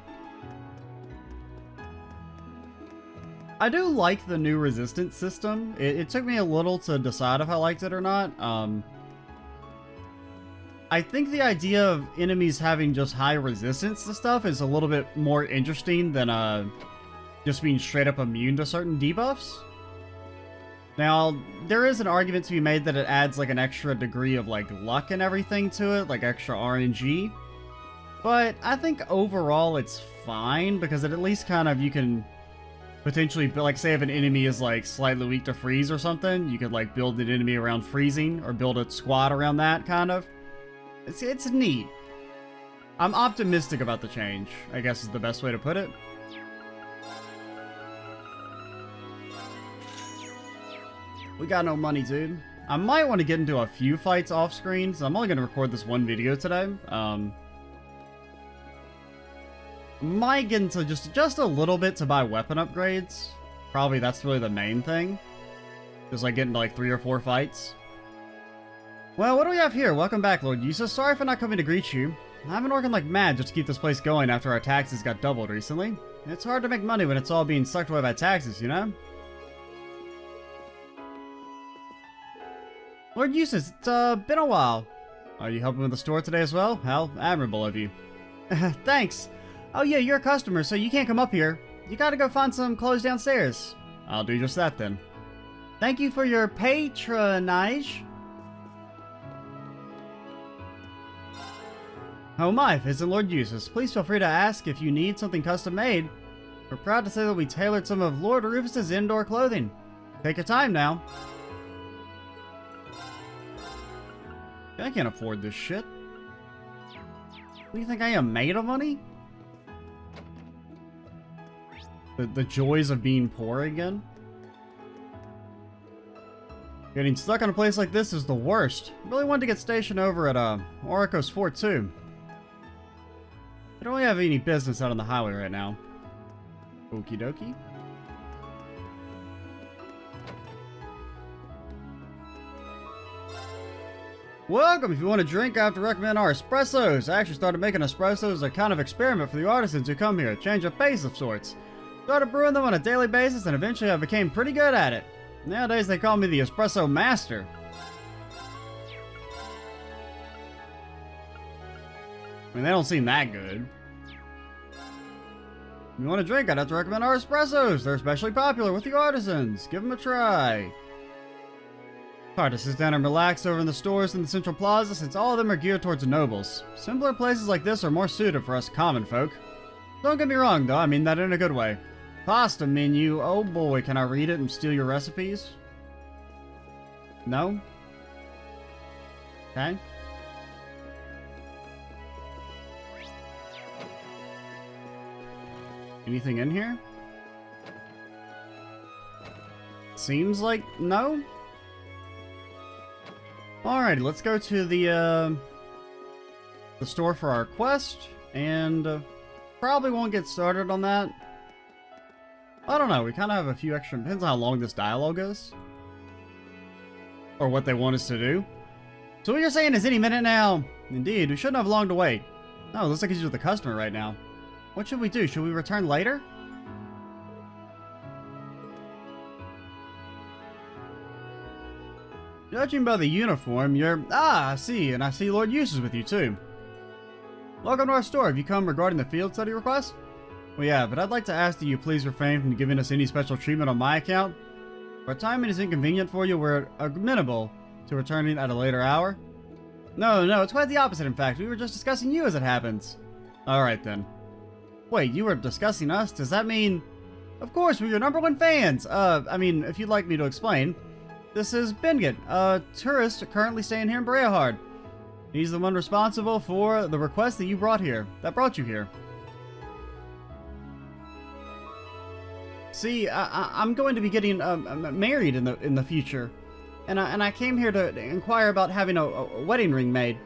I do like the new resistance system. It took me a little to decide if I liked it or not. I think the idea of enemies having just high resistance to stuff is a little bit more interesting than just being straight up immune to certain debuffs. Now, there is an argument to be made that it adds like an extra degree of like luck and everything to it, like extra RNG. But I think overall it's fine because it at least kind of, you can potentially, like, say if an enemy is like slightly weak to freeze or something, you could like build an enemy around freezing or build a squad around that kind of. It's neat. I'm optimistic about the change, I guess is the best way to put it. We got no money, dude. I might want to get into a few fights off screen, so I'm only going to record this one video today. Might get into just a little bit to buy weapon upgrades. Probably that's really the main thing. Just like getting to like 3 or 4 fights. Well, what do we have here? Welcome back, Lord Eustace. Sorry for not coming to greet you. I've been working like mad just to keep this place going after our taxes got doubled recently. It's hard to make money when it's all being sucked away by taxes, you know? Lord Eustace, it's been a while. Are you helping with the store today as well? How admirable of you. Thanks. Oh yeah, you're a customer, so you can't come up here. You gotta go find some clothes downstairs. I'll do just that then. Thank you for your patronage. Oh my, visit Lord Eustace. Please feel free to ask if you need something custom made. We're proud to say that we tailored some of Lord Rufus's indoor clothing. Take your time now. I can't afford this shit. What do you think I am, made of money? The joys of being poor again? Getting stuck in a place like this is the worst. Really wanted to get stationed over at Oriko's Fort too. I don't really have any business out on the highway right now. Okie dokie. Welcome! If you want a drink, I have to recommend our espressos. I actually started making espressos as a kind of experiment for the artisans who come here. Change of pace of sorts. Started brewing them on a daily basis and eventually I became pretty good at it. Nowadays they call me the espresso master. I mean, they don't seem that good. If you want a drink, I'd have to recommend our espressos. They're especially popular with the artisans. Give them a try. Hard to sit down and relax over in the stores in the Central Plaza since all of them are geared towards the nobles. Simpler places like this are more suited for us common folk. Don't get me wrong though, I mean that in a good way. Pasta menu, oh boy, can I read it and steal your recipes? No? Okay. Anything in here? Seems like no? Alrighty, let's go to the store for our quest, and probably won't get started on that. I don't know, we kind of have a few extra, depends on how long this dialogue is. Or what they want us to do. So what you're saying is any minute now. Indeed, we shouldn't have long to wait. No, it looks like he's with the customer right now. What should we do? Should we return later? Judging by the uniform, you're... Ah, I see, and I see Lord Eustace with you too. Welcome to our store. Have you come regarding the field study request? Well, yeah, but I'd like to ask that you please refrain from giving us any special treatment on my account. If our timing is inconvenient for you, we're amenable to returning at a later hour. No, it's quite the opposite, in fact. We were just discussing you as it happens. Alright then. Wait, you were discussing us? Does that mean... Of course, we're your #1 fans! I mean, if you'd like me to explain. This is Bingit, a tourist currently staying here in Bareahard. He's the one responsible for the request that you brought here, that brought you here. See, I'm going to be getting married in the future, and I came here to inquire about having a wedding ring made.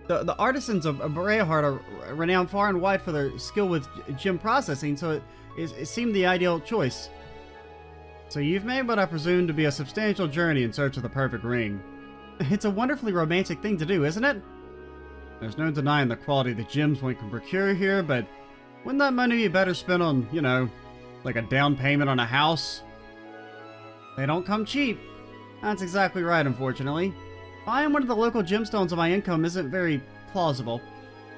The artisans of Bareahard are renowned far and wide for their skill with gem processing, so it seemed the ideal choice. So you've made what I presume to be a substantial journey in search of the perfect ring. It's a wonderfully romantic thing to do, isn't it? There's no denying the quality of the gems one can procure here, but wouldn't that money be better spent on, you know, like a down payment on a house? They don't come cheap. That's exactly right, unfortunately. Buying one of the local gemstones on my income isn't very plausible.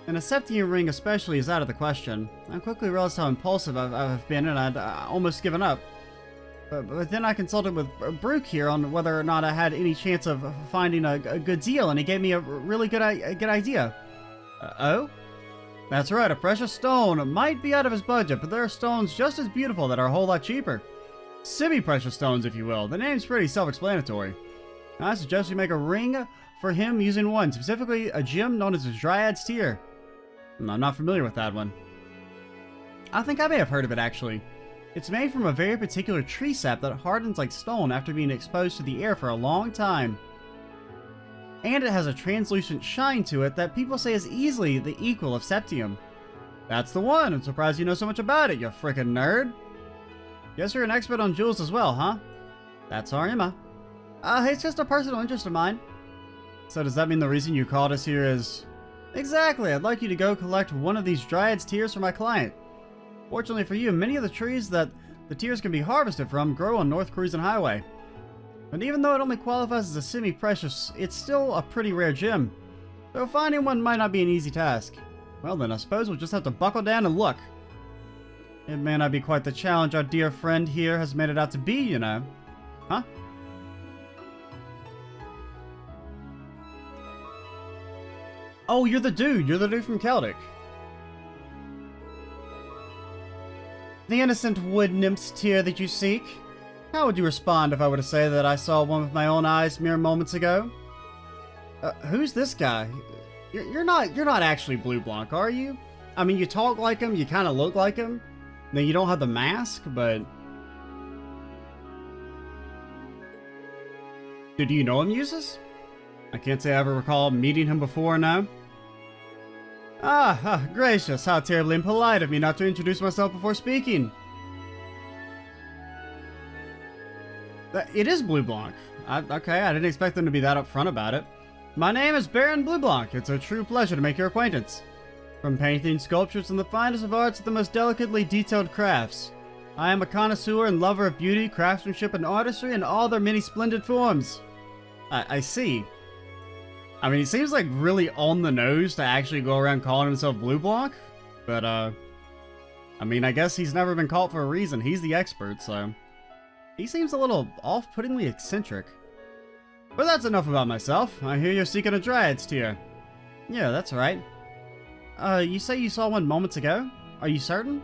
And a septium ring especially is out of the question. I quickly realized how impulsive I've been, and I'd almost given up. But then I consulted with Brooke here on whether or not I had any chance of finding a good deal, and he gave me a really good idea. Oh? That's right, a precious stone might be out of his budget, but there are stones just as beautiful that are a whole lot cheaper. Semi-precious stones, if you will. The name's pretty self-explanatory. I suggest you make a ring for him using one, specifically a gem known as the Dryad's Tear. I'm not familiar with that one. I think I may have heard of it, actually. It's made from a very particular tree sap that hardens like stone after being exposed to the air for a long time. And it has a translucent shine to it that people say is easily the equal of septium. That's the one! I'm surprised you know so much about it, you frickin' nerd! Guess you're an expert on jewels as well, huh? That's our Emma. It's just a personal interest of mine. So does that mean the reason you called us here is... Exactly, I'd like you to go collect one of these Dryad's Tears for my client. Fortunately for you, many of the trees that the tears can be harvested from grow on North Cruisin' Highway. But even though it only qualifies as a semi-precious, it's still a pretty rare gem. So finding one might not be an easy task. Well then, I suppose we'll just have to buckle down and look. It may not be quite the challenge our dear friend here has made it out to be, you know. Huh? Oh, you're the dude. You're the dude from Celtic. The innocent wood nymph's tear that you seek? How would you respond if I were to say that I saw one with my own eyes mere moments ago? Who's this guy? You're not actually Blue Blanc, are you? I mean, you talk like him, you kind of look like him. Then you don't have the mask, but... Do you know him, Uses? I can't say I ever recall meeting him before, no? Gracious, how terribly impolite of me not to introduce myself before speaking. It is Blue Blanc. Okay, I didn't expect them to be that upfront about it. My name is Baron Blue Blanc. It's a true pleasure to make your acquaintance. From painting sculptures and the finest of arts to the most delicately detailed crafts. I am a connoisseur and lover of beauty, craftsmanship, and artistry in all their many splendid forms. I see. I mean, he seems like really on the nose to actually go around calling himself Blue Blanc. But, I mean, I guess he's never been called for a reason. He's the expert, so... He seems a little off-puttingly eccentric. But that's enough about myself. I hear you're seeking a Dryad's Tear. Yeah, that's right. You say you saw one moments ago? Are you certain?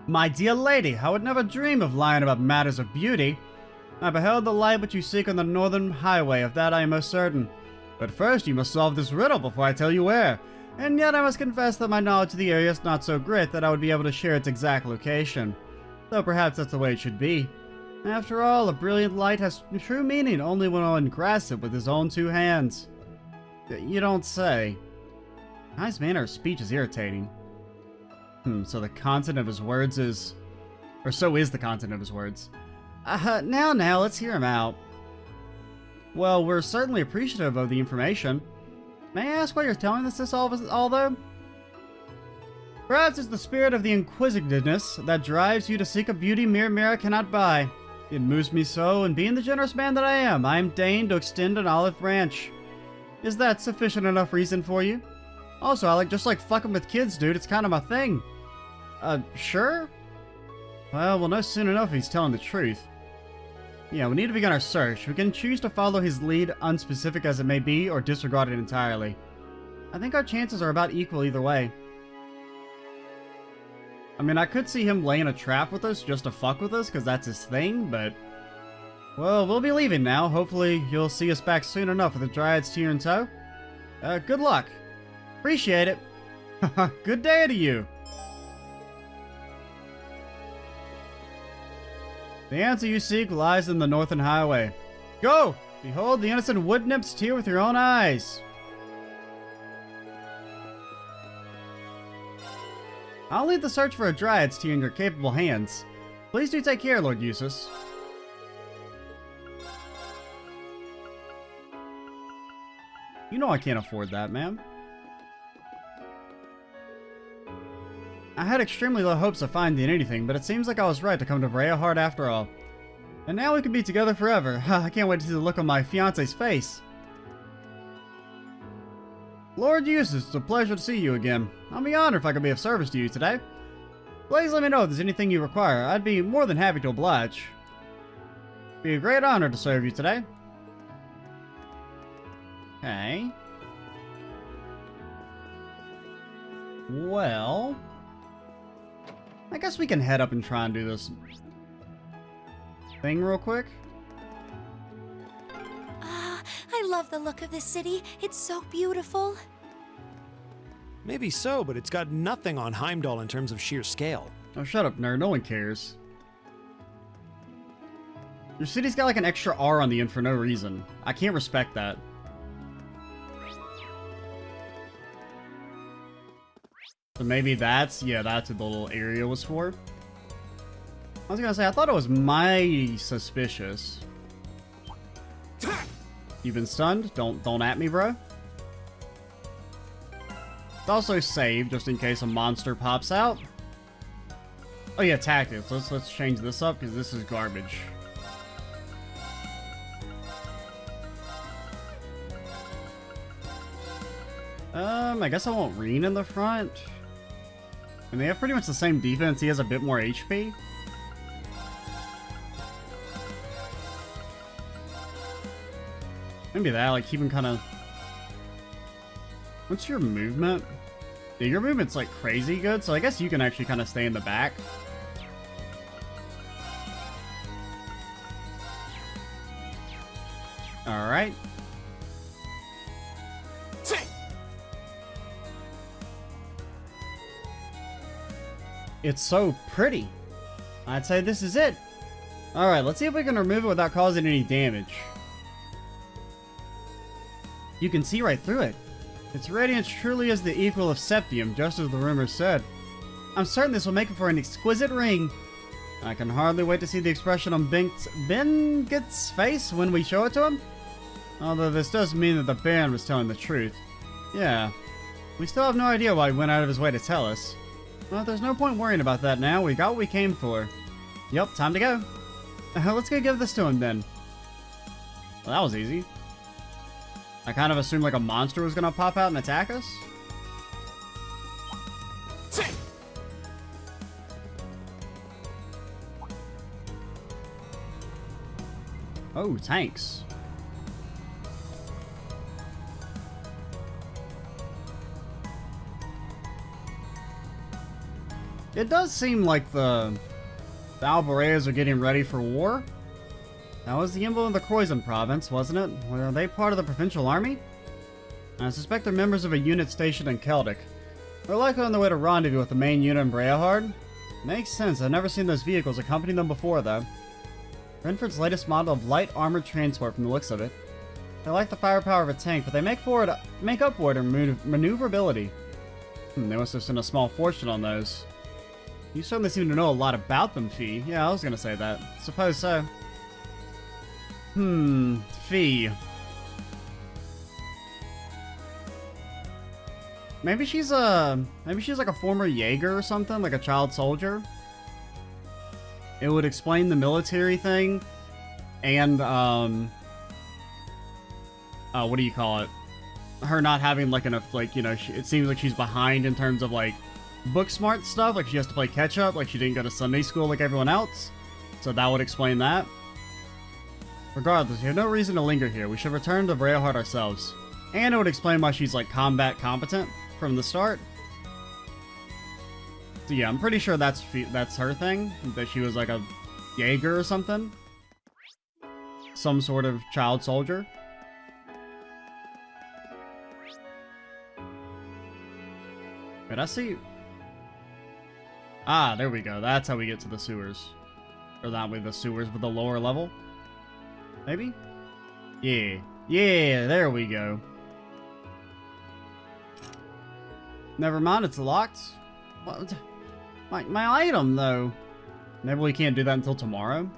My dear lady, I would never dream of lying about matters of beauty. I beheld the light which you seek on the northern highway, of that I am most certain. But first you must solve this riddle before I tell you where. And yet I must confess that my knowledge of the area is not so great that I would be able to share its exact location. Though perhaps that's the way it should be. After all, a brilliant light has true meaning only when one grasps it with his own two hands. You don't say. His manner of speech is irritating. So the content of his words is... Or so is the content of his words. Now, let's hear him out. Well, we're certainly appreciative of the information. May I ask why you're telling us this all though? Perhaps it's the spirit of the inquisitiveness that drives you to seek a beauty mere mirror cannot buy. It moves me so, and being the generous man that I am deigned to extend an olive branch. Is that sufficient enough reason for you? Also, I just like fucking with kids, dude. It's kind of my thing. Sure? Well, we'll know soon enough if he's telling the truth. Yeah, we need to begin our search. We can choose to follow his lead, unspecific as it may be, or disregard it entirely. I think our chances are about equal either way. I mean, I could see him laying a trap with us just to fuck with us, because that's his thing, but... Well, we'll be leaving now. Hopefully, you'll see us back soon enough with the Dryad's Tear in tow. Good luck. Appreciate it. Good day to you. The answer you seek lies in the Northern Highway. Go! Behold the innocent wood nymph's tear with your own eyes. I'll leave the search for a dryad's tear in your capable hands. Please do take care, Lord Eustace. You know I can't afford that, ma'am. I had extremely low hopes of finding anything, but it seems like I was right to come to Bareahard after all. And now we can be together forever. I can't wait to see the look on my fiance's face. Lord Eustace, it's a pleasure to see you again. I'll be honored if I could be of service to you today. Please let me know if there's anything you require. I'd be more than happy to oblige. It'd be a great honor to serve you today. Okay. Well, I guess we can head up and try and do this thing real quick. Ah, I love the look of this city. It's so beautiful. Maybe so, but it's got nothing on Heimdall in terms of sheer scale. Oh, shut up, nerd. No one cares. Your city's got like an extra R on the end for no reason. I can't respect that. So maybe that's what the little area was for. I was gonna say, I thought it was mighty suspicious. You've been stunned? Don't at me, bro. It's also save, just in case a monster pops out. Oh yeah, tactics. Let's change this up, because this is garbage. I guess I want Reen in the front. And they have pretty much the same defense. He has a bit more HP. Maybe that, like, keep him kind of... What's your movement? Yeah, your movement's, like, crazy good, so I guess you can actually kind of stay in the back. Alright. It's so pretty. I'd say this is it. Alright, let's see if we can remove it without causing any damage. You can see right through it. Its radiance truly is the equal of septium, just as the rumors said. I'm certain this will make it for an exquisite ring. I can hardly wait to see the expression on Bengett's face when we show it to him. Although this does mean that the Baron was telling the truth. Yeah. We still have no idea why he went out of his way to tell us. Well, there's no point worrying about that now. We got what we came for. Yep, time to go. Let's go give this to him then. Well, that was easy. I kind of assumed like a monster was gonna pop out and attack us. Oh, tanks. It does seem like the Bareahds are getting ready for war. That was the emblem of the Croydon province, wasn't it? Were they part of the provincial army? I suspect they're members of a unit stationed in Celtic. They're likely on their way to rendezvous with the main unit in Bareahard. Makes sense, I've never seen those vehicles accompany them before, though. Renford's latest model of light armored transport from the looks of it. They lack the firepower of a tank, but they make up for it in maneuverability. They must have spent a small fortune on those. You certainly seem to know a lot about them, Fee. Yeah, I was gonna say that. Suppose so. Fee. Maybe she's like a former Jaeger or something, like a child soldier. It would explain the military thing, and what do you call it? Her not having like enough, like, you know, it seems like she's behind in terms of like book smart stuff, like she has to play catch up, like she didn't go to Sunday school like everyone else. So that would explain that. Regardless, you have no reason to linger here. We should return to Bareahard ourselves. And it would explain why she's like combat competent from the start. So yeah, I'm pretty sure that's her thing, that she was like a Jaeger or something. Some sort of child soldier. Wait, I see... Ah, there we go. That's how we get to the sewers. Or not with the sewers, but the lower level. Maybe? Yeah. Yeah, there we go. Never mind, it's locked. What? My item, though. Maybe we can't do that until tomorrow?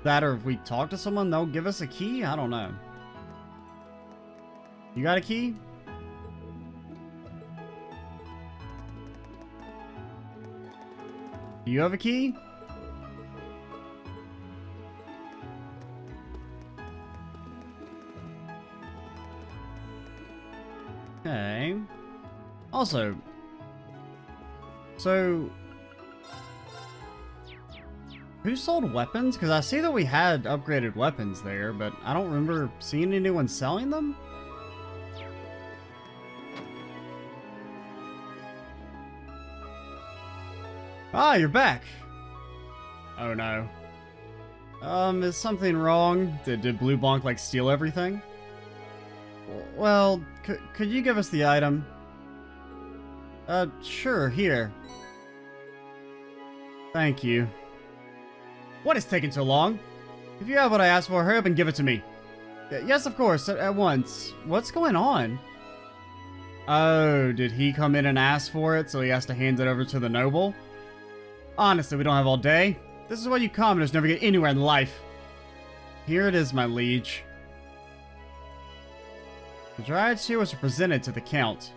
That, or if we talk to someone, they'll give us a key? I don't know. You got a key? Do you have a key? Okay. Also, so who sold weapons? Because I see that we had upgraded weapons there, but I don't remember seeing anyone selling them. Ah, you're back. Oh no. Is something wrong? Did Blue Bonk like steal everything? Well, could you give us the item? Sure, here. Thank you. What is taking so long? If you have what I asked for, hurry up and give it to me. Yes, of course, at once. What's going on? Oh, did he come in and ask for it, so he has to hand it over to the noble? Honestly, we don't have all day. This is why you commoners never get anywhere in life. Here it is, my liege. The Dryad's tear was presented to the Count.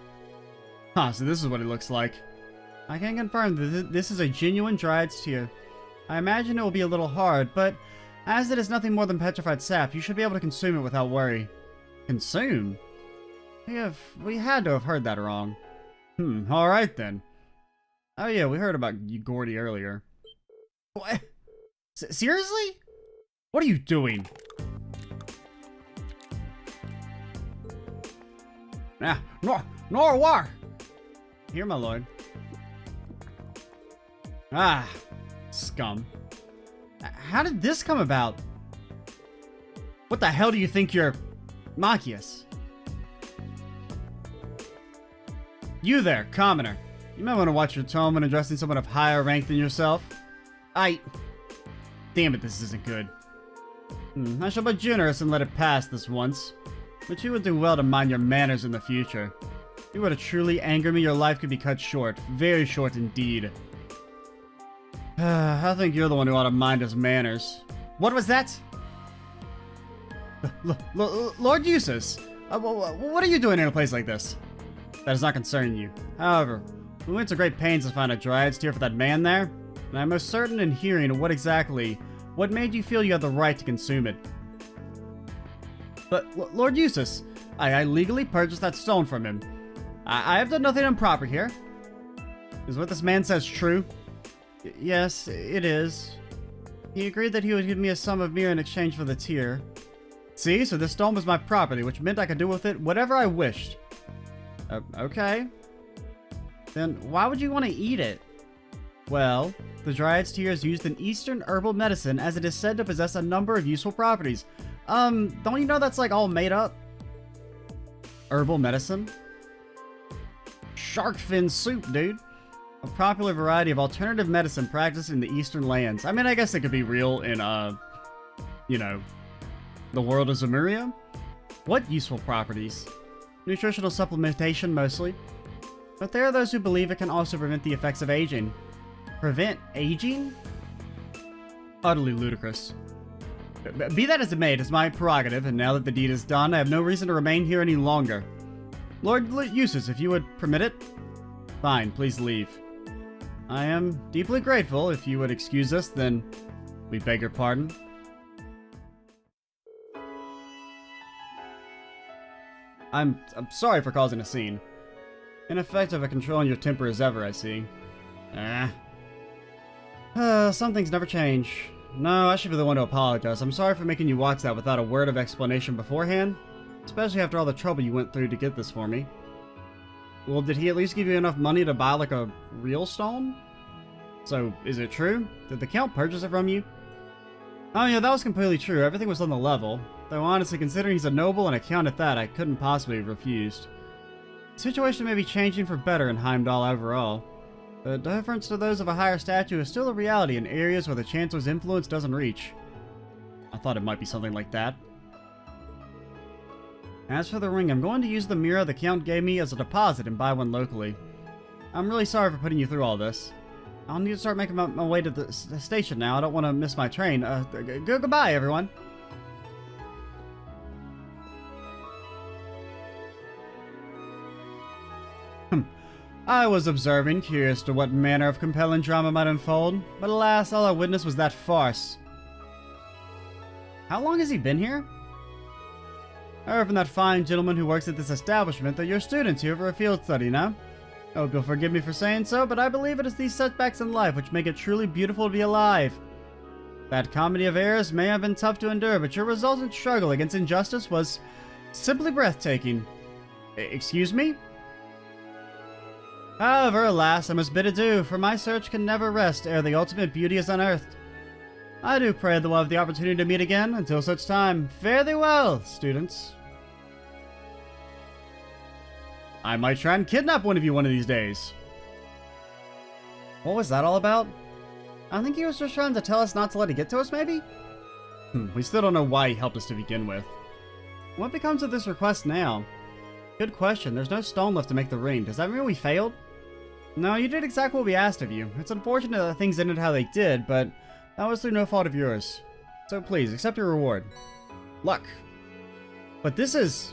Huh, so this is what it looks like. I can confirm that this is a genuine Dryad's tear. I imagine it will be a little hard, but as it is nothing more than petrified sap, you should be able to consume it without worry. Consume? We had to have heard that wrong. Alright then. Oh yeah, we heard about you Gordy earlier. What? Seriously? What are you doing? Nor war! Here, my lord. Ah, scum. How did this come about? What the hell do you think you're... Machias? You there, commoner. You might want to watch your tone when addressing someone of higher rank than yourself. Damn it, this isn't good. I shall be generous and let it pass this once. But you would do well to mind your manners in the future. If you were to truly anger me, your life could be cut short. Very short indeed. I think you're the one who ought to mind his manners. What was that? Lord Eustace, what are you doing in a place like this? That does not concern you. However, we went to great pains to find a Dryad's tear for that man there, and I'm most certain in hearing what made you feel you had the right to consume it. But, Lord Eustace, I legally purchased that stone from him. I have done nothing improper here. Is what this man says true? Yes, it is. He agreed that he would give me a sum of myrrh in exchange for the tear. See, so this stone was my property, which meant I could do with it whatever I wished. Okay. Then why would you want to eat it? Well, the Dryad's tear is used in Eastern herbal medicine as it is said to possess a number of useful properties. Don't you know that's like all made up? Herbal medicine? Shark fin soup, dude. A popular variety of alternative medicine practiced in the Eastern lands. I mean, I guess it could be real in, you know, the world of Zemuria. What useful properties? Nutritional supplementation, mostly. But there are those who believe it can also prevent the effects of aging. Prevent aging? Utterly ludicrous. Be that as it may, it is my prerogative, and now that the deed is done, I have no reason to remain here any longer. Lord Eustace, if you would permit it? Fine, please leave. I am deeply grateful. If you would excuse us, then we beg your pardon. I'm sorry for causing a scene. Ineffective at controlling your temper as ever, I see. Some things never change. No, I should be the one to apologize. I'm sorry for making you watch that without a word of explanation beforehand. Especially after all the trouble you went through to get this for me. Well, did he at least give you enough money to buy, like, a real stone? So, is it true? Did the Count purchase it from you? Oh yeah, that was completely true. Everything was on the level. Though honestly, considering he's a noble and a Count at that, I couldn't possibly have refused. The situation may be changing for better in Heimdall overall. The difference to those of a higher statue is still a reality in areas where the Chancellor's influence doesn't reach. I thought it might be something like that. As for the ring, I'm going to use the mirror the Count gave me as a deposit and buy one locally. I'm really sorry for putting you through all this. I'll need to start making my way to the station now. I don't want to miss my train. Goodbye, everyone. I was observing, curious to what manner of compelling drama might unfold, but alas, all I witnessed was that farce. How long has he been here? I heard from that fine gentleman who works at this establishment that you're students here for a field study now. I hope you'll forgive me for saying so, but I believe it is these setbacks in life which make it truly beautiful to be alive. That comedy of errors may have been tough to endure, but your resultant struggle against injustice was simply breathtaking. Excuse me? However, alas, I must bid adieu, for my search can never rest ere the ultimate beauty is unearthed. I do pray that we'll have the opportunity to meet again. Until such time, fare thee well, students. I might try and kidnap one of you one of these days. What was that all about? I think he was just trying to tell us not to let it get to us, maybe? We still don't know why he helped us to begin with. What becomes of this request now? Good question. There's no stone left to make the ring. Does that mean we failed? No, you did exactly what we asked of you. It's unfortunate that things ended how they did, but that was through no fault of yours. So please, accept your reward. Luck. But this is...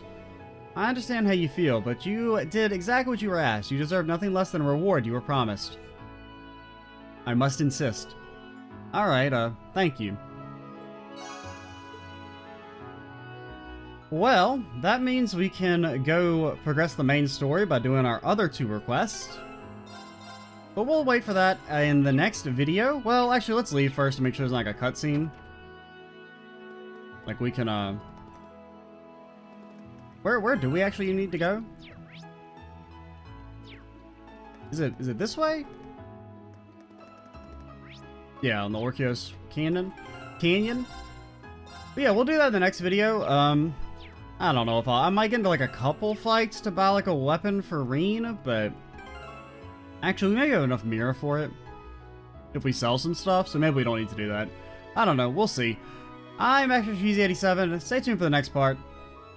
I understand how you feel, but you did exactly what you were asked. You deserve nothing less than a reward you were promised. I must insist. Alright, thank you. Well, that means we can go progress the main story by doing our other two requests. But we'll wait for that in the next video. Well, actually, let's leave first to make sure there's not like a cutscene. Like we can, Where do we actually need to go? Is it this way? Yeah, on the Orkios Canyon. But yeah, we'll do that in the next video. I don't know if I might get into like a couple fights to buy like a weapon for Reen, but actually we may have enough mirror for it if we sell some stuff, so maybe we don't need to do that. I don't know, we'll see. I'm Extra Cheesy 87. Stay tuned for the next part,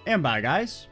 and bye guys.